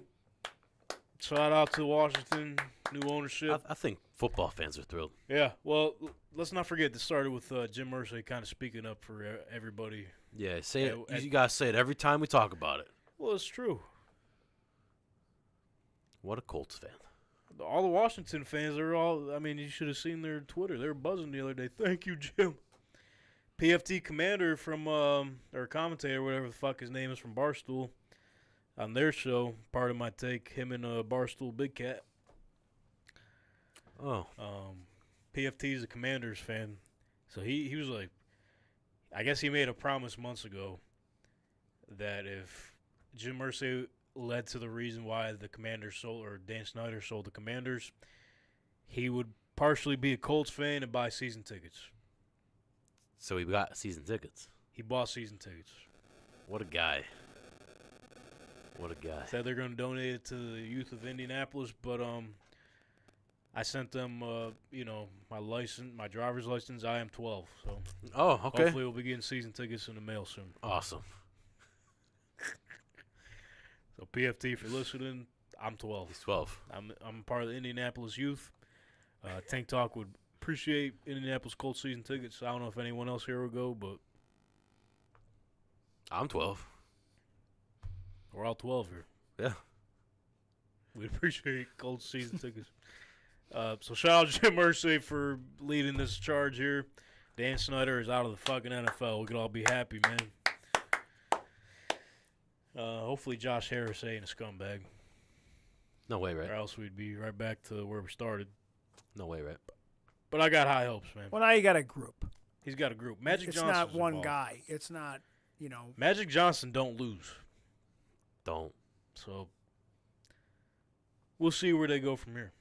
Shout out to Washington, new ownership. I think football fans are thrilled. Yeah, well, let's not forget this started with Jim Irsay kind of speaking up for everybody. Yeah, say it. You gotta say it every time we talk about it. Well, it's true. What a Colts fan. All the Washington fans are all. I mean, you should have seen their Twitter. They were buzzing the other day. Thank you, Jim. PFT Commander from or commentator, whatever the fuck his name is, from Barstool. On their show, part of my take, him and Barstool Big Cat. Oh. PFT is a Commanders fan. So he was like, I guess he made a promise months ago that if Jim Irsay led to the reason why the Commanders sold, or Dan Snyder sold the Commanders, he would partially be a Colts fan and buy season tickets. So he got season tickets. He bought season tickets. What a guy. What a guy. Said they're going to donate it to the youth of Indianapolis, but I sent them, my license, my driver's license. I am 12, so Oh, okay. hopefully we'll be getting season tickets in the mail soon. Awesome. So PFT, if you're listening, I'm 12. He's 12. I'm part of the Indianapolis youth. Tank Talk would appreciate Indianapolis Colts season tickets. I don't know if anyone else here will go, but I'm 12. we're all 12 here. Yeah. We'd appreciate Colts season tickets. So shout out to Jim Irsay for leading this charge here. Dan Snyder is out of the fucking NFL. We could all be happy, man. Hopefully Josh Harris ain't a scumbag. No way, Or right? else we'd be right back to where we started. No way, right? But I got high hopes, man. Well, now you got a group. He's got a group. Magic It's Johnson's not one involved. guy. It's not, Magic Johnson don't lose. Don't. So we'll see where they go from here.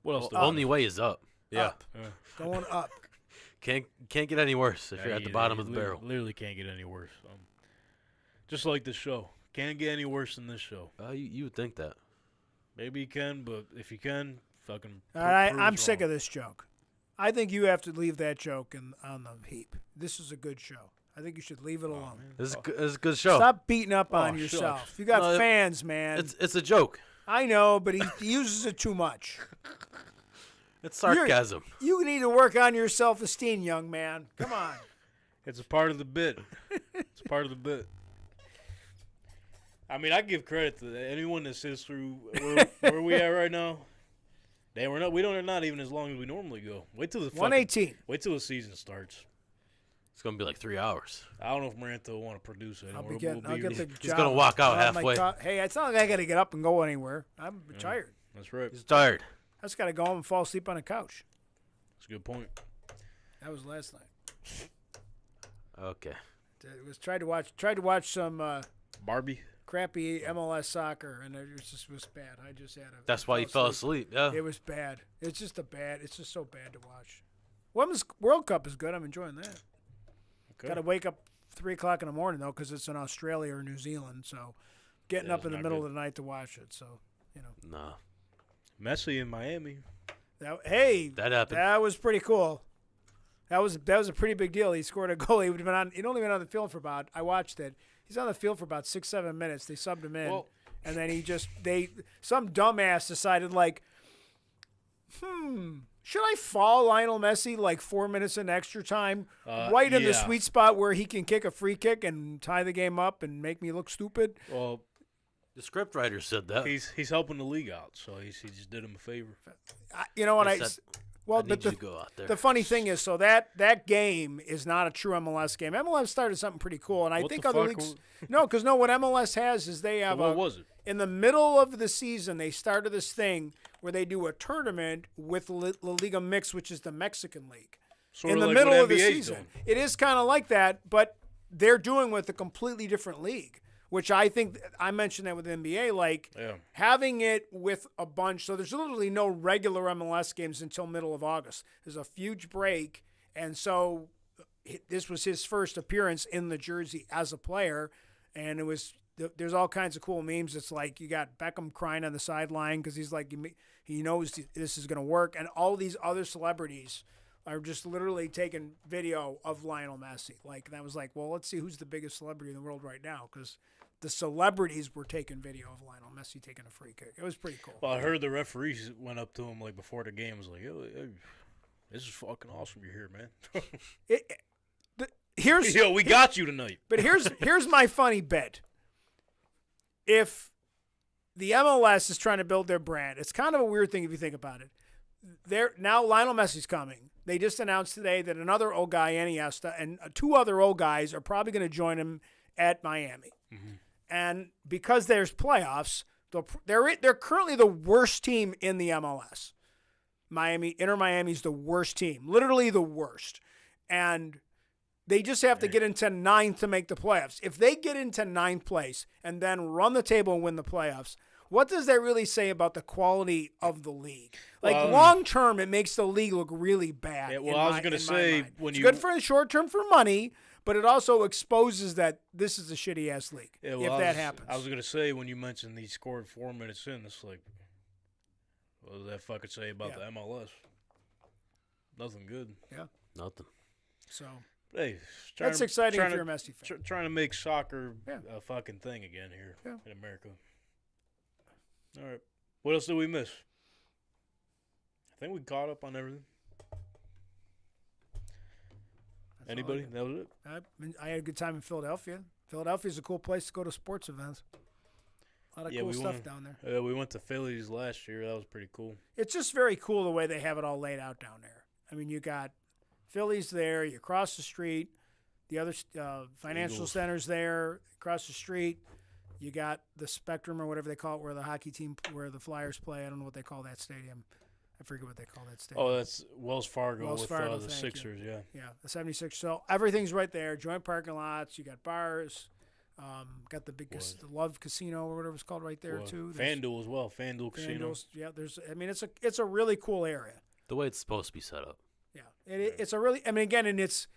What else? Well, do the we only have? way is up. Yeah. Up. Going up. Can't get any worse if you're at the bottom you of the barrel. Literally can't get any worse. Just like this show. Can't get any worse than this show. You would think that. Maybe you can, but if you can, fucking All right, I'm sick of this joke. I think you have to leave that joke on the heap. This is a good show. I think you should leave it alone. This is a good show. Stop beating up on shucks. yourself. You got No, fans, man. It's a joke. I know, but he uses it too much. It's sarcasm. You need to work on your self-esteem, young man. Come on. It's a part of the bit. It's part of the bit. I mean, I give credit to anyone that sits through where we at right now. We're not even as long as we normally go. Wait till the 118. Wait till the season starts. It's gonna be like 3 hours. I don't know if Marantha will want to produce it. I'll get the job. He's gonna walk out halfway. Hey, it's not like I got to get up and go anywhere. I'm tired. That's right. He's tired. I just got to go home and fall asleep on a couch. That's a good point. That was last night. Okay. It was tried to watch some Barbie. crappy MLS soccer, and it was bad. I just had a. That's why you fell asleep. Yeah. It was bad. It's just so bad to watch. Women's World Cup is good. I'm enjoying that. Okay. Got to wake up 3 o'clock in the morning though, because it's in Australia or New Zealand. So, getting Yeah, up it's in the not middle good. of the night to watch it. So, Nah. Messi in Miami. That happened. That was pretty cool. That was a pretty big deal. He scored a goal. He'd only been on the field for about. I watched it. He's on the field for about 6-7 minutes. They subbed him in, and then some dumbass decided like, should I foul Lionel Messi like 4 minutes in extra time, right in the sweet spot where he can kick a free kick and tie the game up and make me look stupid? Well, The scriptwriter said that. he's helping the league out, so he just did him a favor. You know what He I? said, Well, I need but you to go out there. the funny thing is, so that game is not a true MLS game. MLS started something pretty cool, and I What think the other fuck leagues. No, because what MLS has is they have What was it? in the middle of the season, they started this thing where they do a tournament with La Liga Mix, which is the Mexican league. Sort In of the like middle what of the NBA's season. doing. It is kind of like that, but they're doing with a completely different league, which I think I mentioned that with the NBA, like Yeah. having it with a bunch. So there's literally no regular MLS games until middle of August. There's a huge break, and so this was his first appearance in the jersey as a player, and it was. There's all kinds of cool memes. It's like you got Beckham crying on the sideline because he's like he knows this is going to work, and all these other celebrities are just literally taking video of Lionel Messi. Like that was like, well, let's see who's the biggest celebrity in the world right now, because the celebrities were taking video of Lionel Messi taking a free kick. It was pretty cool. Well, I heard the referees went up to him like before the game, was like, "Yo, this is fucking awesome. You're here, man." Here's Yo, we got you tonight. But here's my funny bit. If the MLS is trying to build their brand, it's kind of a weird thing if you think about it. Now Lionel Messi's coming. They just announced today that another old guy, Iniesta, and two other old guys are probably going to join him at Miami. Mm-hmm. And because there's playoffs, they're currently the worst team in the MLS. Inter Miami's the worst team, literally the worst. And they just have to get into ninth to make the playoffs. If they get into ninth place and then run the table and win the playoffs, what does that really say about the quality of the league? Like long term, it makes the league look really bad. Yeah, well, I was going to say it's good for the short term for money, but it also exposes that this is a shitty ass league. Yeah, well, if that happens, I was going to say when you mentioned he scored 4 minutes in, it's like, what does that fucking say about the MLS? Nothing good. Yeah, Nothing. so. Hey, That's exciting if you're a Messi fan. Trying to make soccer a fucking thing again here in America. All right. What else did we miss? I think we caught up on everything. Anybody? That was it? I had a good time in Philadelphia. Philadelphia's a cool place to go to sports events. A lot of cool stuff down there. We went to Phillies last year. That was pretty cool. It's just very cool the way they have it all laid out down there. I mean, you got Phillies there. You cross the street. The other financial Eagles. center's there. Across the street, you got the Spectrum or whatever they call it, where the hockey team, where the Flyers play. I don't know what they call that stadium. I forget what they call that stadium. Oh, that's Wells Fargo with the thank Sixers, you. Yeah, the 76ers. So everything's right there. Joint parking lots. You got bars. Got the big the Love Casino or whatever it's called right there too. FanDuel as well. FanDuel Casino. Yeah, it's a really cool area. The way it's supposed to be set up. Yeah, it's a really. I mean, again, and it's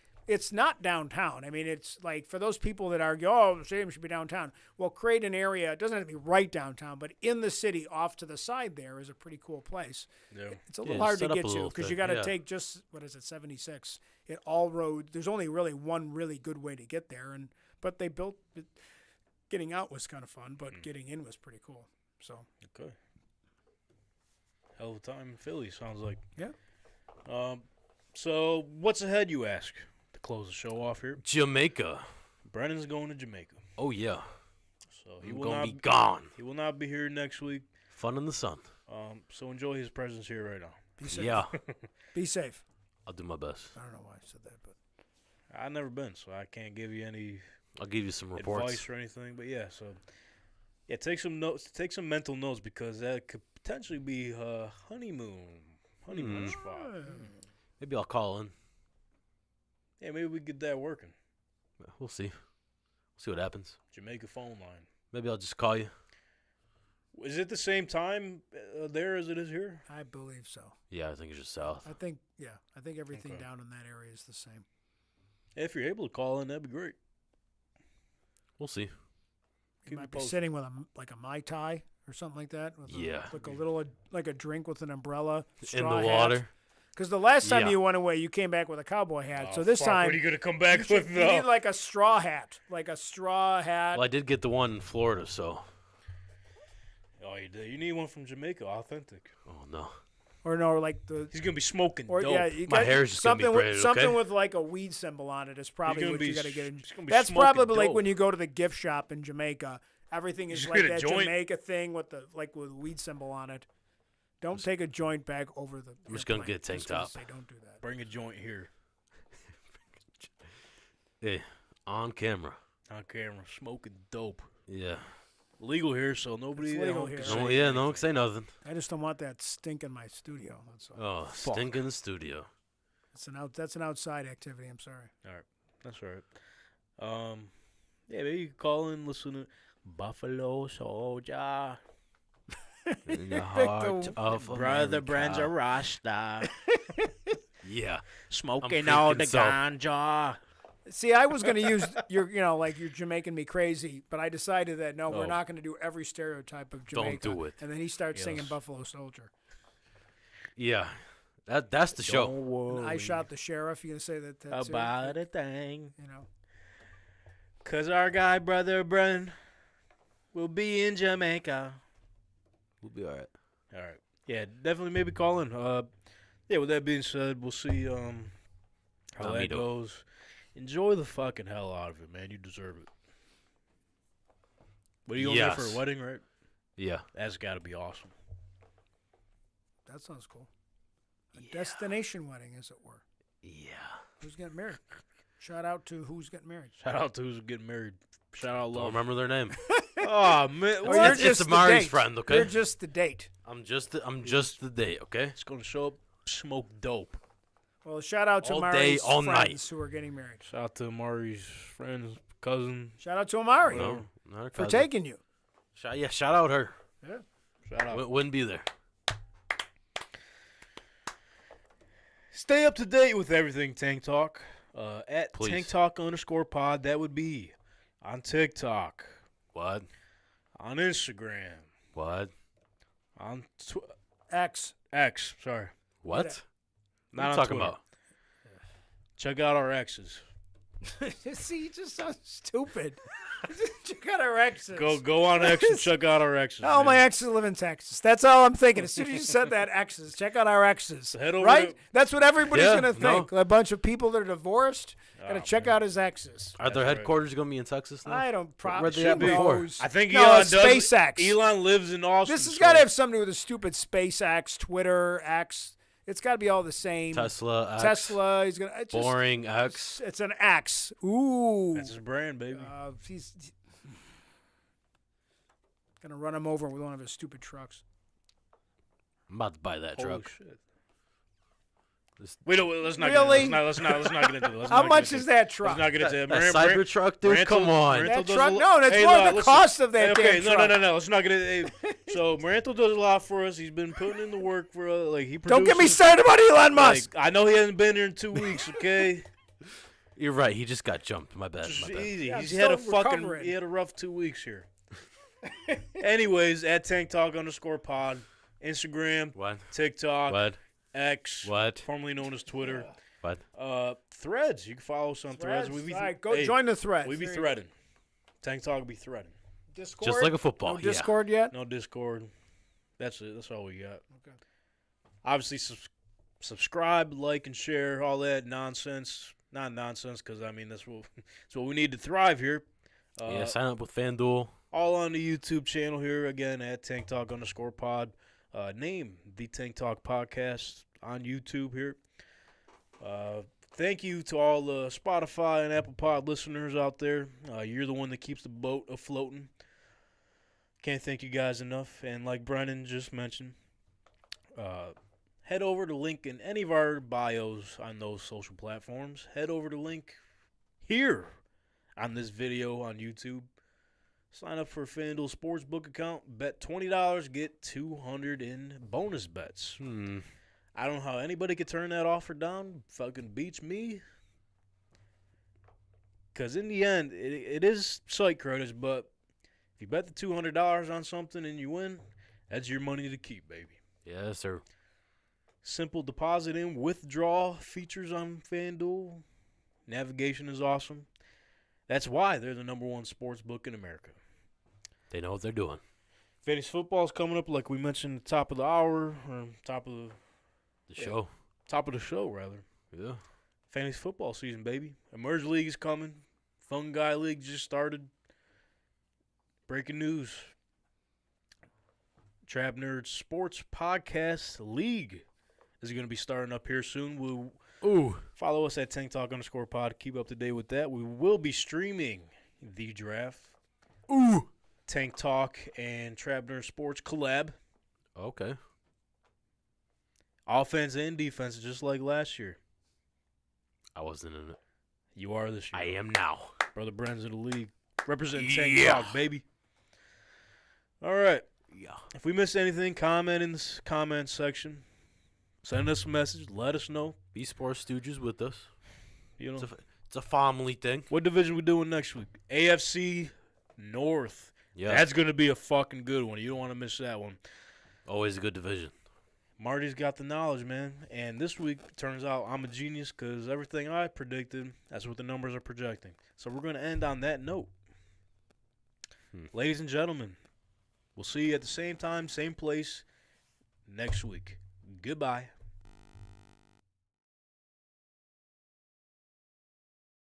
not downtown. I mean, it's like for those people that argue, oh, the stadium should be downtown. Well, create an area. It doesn't have to be right downtown, but in the city, off to the side, there is a pretty cool place. Yeah, it's a little hard to get to because you got to take just 76. It all road. There's only really one really good way to get there, but they built. Getting out was kind of fun, but getting in was pretty cool. So okay, hell of a time in Philly sounds like. Yeah. So what's ahead, you ask? To close the show off here, Jamaica. Brennan's going to Jamaica. Oh yeah. So he He's will gonna not be gone. He will not be here next week. Fun in the sun. So enjoy his presence here right now. be safe. Yeah. Be safe. I'll do my best. I don't know why I said that, but I've never been, so I can't give you any I'll give you some reports. advice or anything. But yeah, so take some notes, take some mental notes because that could potentially be a honeymoon spot. Maybe I'll call in. Yeah, maybe we get that working. We'll see. See what happens. Jamaica phone line. Maybe I'll just call you. Is it the same time there as it is here? I believe so. Yeah, I think it's just south. I think everything Okay. down in that area is the same. If you're able to call in, that'd be great. We'll see. You Keep might me be posted. sitting with a Mai Tai or something like that. With Yeah. like a little, like a drink with an umbrella. In the water. Because the last time Yeah. you went away, you came back with a cowboy hat. Oh, so this fuck, time, what are you gonna come back with? you need like a straw hat. Like a straw hat. Well, I did get the one in Florida, so. Oh, you did. You need one from Jamaica, authentic. Oh, no. Or no, like the. He's gonna be smoking Or dope. yeah, you My got hair's just gonna be something with braided, something okay? with like a weed symbol on it is probably gonna what be you got to s- get. In. he's gonna be That's smoking probably like dope. when you go to the gift shop in Jamaica. Everything is Just like get a that joint. Jamaica thing with the with a weed symbol on it. Don't take a joint bag over the. I'm just gonna airplane. get a tank Just gonna top. say don't do that. Bring a joint here Hey, on camera. on camera, smoking dope. Yeah. Legal here, so nobody. It's at legal home here. can say No, yeah, no anything. one can say nothing. I just don't want that stink in my studio. That's all. Oh, Fuck. stink in the studio. That's an outside activity. I'm sorry. That's all right. Yeah, maybe you can call in, listen to Buffalo Soldier, In the heart of Brother Brand's a America. Rasta, Yeah. smoking I'm all the thinking so. ganja. See, I was going to use like you're Jamaican me crazy, but I decided that no, we're Oh. not going to do every stereotype of Don't Jamaica. do it. And then he starts singing Yes. Buffalo Soldier. Yeah. That's the show. Don't worry And I shot the sheriff. You going to say that? That's about a thing. You know. 'Cause our guy, Brother Brand, will be in Jamaica. We'll be all right. All right. Yeah, definitely maybe call in. Yeah, with that being said, we'll see how that Amido. goes. Enjoy the fucking hell out of it, man. You deserve it. What are you going there for a Yes. wedding, right? Yeah. That's got to be awesome. That sounds cool. A destination wedding, as it were. Yeah. Who's getting married? Shout out to who's getting married. Shout out to who's getting married. Shout out Don't love. remember their name. Oh man, Oh, what? you're It's just the Amari's date. friend, okay? You're just the date. I'm just the date, okay? It's gonna show up, smoke dope. Well, shout out to All day, Amari's all friends night. who are getting married. Shout out to Amari's friends, cousin. Shout out to Amari Whatever. No, not her for cousin. taking you. Shout out her. Shout out. Wouldn't be there. Stay up to date with everything Tank Talk. At Please. Tank Talk _pod. That would be on TikTok, What? on Instagram, What? on X. X. Sorry, What? What What not are on you talking Twitter. about? Check out our X's. See, you just sound stupid. Check out our exes. Go on X and check out our X's. Oh, man. my exes live in Texas. That's all I'm thinking. As soon as you said that, exes. Check out our exes. So head over right? to- That's what everybody's Yeah, going to think. A bunch of people that are divorced got to Oh, check man. out his exes. Are their That's right. headquarters going to be in Texas now? I don't Where'd probably they at before? I think no, Elon it's does. SpaceX. Elon lives in Austin. This has so- got to have something to do with the stupid SpaceX, Twitter, X. It's got to be all the same. Tesla, X, Tesla. He's gonna. Boring, X. It's an X. Ooh. That's his brand, baby. He's gonna run him over with one of his stupid trucks. I'm about to buy that Holy truck. shit. This- We don't. Let's not. Really? Let's not get into it. Let's How not get much into is it. that truck? Let's not get into it. That Cybertruck, dude? Maranto- Come on. Maranto That does truck? a lo- No, that's Hey, more of the listen. cost of that Okay, damn truck. no. Let's not get it. Hey, so Maranto does a lot for us. He's been putting in the work for like he. Don't get me produces- started about Elon Musk. Like, I know he hasn't been here in 2 weeks. Okay, You're right. He just got jumped. My bad. just My bad. easy. Yeah, He's I'm had a still fucking. recovering. He had a rough 2 weeks here. Anyways, at Tank Talk _pod, Instagram, What? TikTok, What? X, What? formerly known as Twitter. What? Threads. You can follow us on Threads. Threads. We be All right, go hey, join the thread. We be threading. Tank Talk will be threading. Discord. Just like a football. No yeah. Discord yet. No Discord. That's it. That's all we got. Okay. Obviously, subscribe, like, and share all that nonsense. Not nonsense, because I mean that's what we need to thrive here. Yeah, sign up with FanDuel. All on the YouTube channel here again at Tank Talk _pod. Name the Tank Talk Podcast on YouTube here. Thank you to all the Spotify and Apple Pod listeners out there. You're the one that keeps the boat afloating. Can't thank you guys enough. And like Brennan just mentioned, head over to link in any of our bios on those social platforms. Head over to link here on this video on YouTube. Sign up for a FanDuel Sportsbook account. Bet $20, get $200 in bonus bets. I don't know how anybody could turn that offer down. Fucking beats me. Because in the end, it is site credits, but If you bet the $200 on something and you win, that's your money to keep, baby. Yes, sir. Simple deposit and withdrawal features on FanDuel. Navigation is awesome. That's why they're the #1 sports book in America. They know what they're doing. Fantasy football is coming up, like we mentioned, at the top of the hour, or top of The show. the show, rather. Yeah. Fantasy football season, baby. Emerge League is coming. Fun Guy League just started. Breaking news. Trap Nerds Sports Podcast League is going to be starting up here soon. Ooh. Follow us at TankTalk_pod. Keep up to date with that. We will be streaming the draft. Ooh. Tank Talk and Trap Nerd Sports collab. Okay. Offense and defense, just like last year. I wasn't in it. You are this year. I am now. Brother Brennan's in the league. Representing Tank Yeah. Talk, baby. All right. Yeah. If we missed anything, comment in the comment section. Send us a message. Let us know. Be Sports Stooges with us. You know, It's a family thing. what division we doing next week? AFC North. Yeah. That's going to be a fucking good one. You don't want to miss that one. Always a good division. Marty's got the knowledge, man. And this week, turns out I'm a genius because everything I predicted, that's what the numbers are projecting. So we're going to end on that note. Ladies and gentlemen, we'll see you at the same time, same place next week. Goodbye.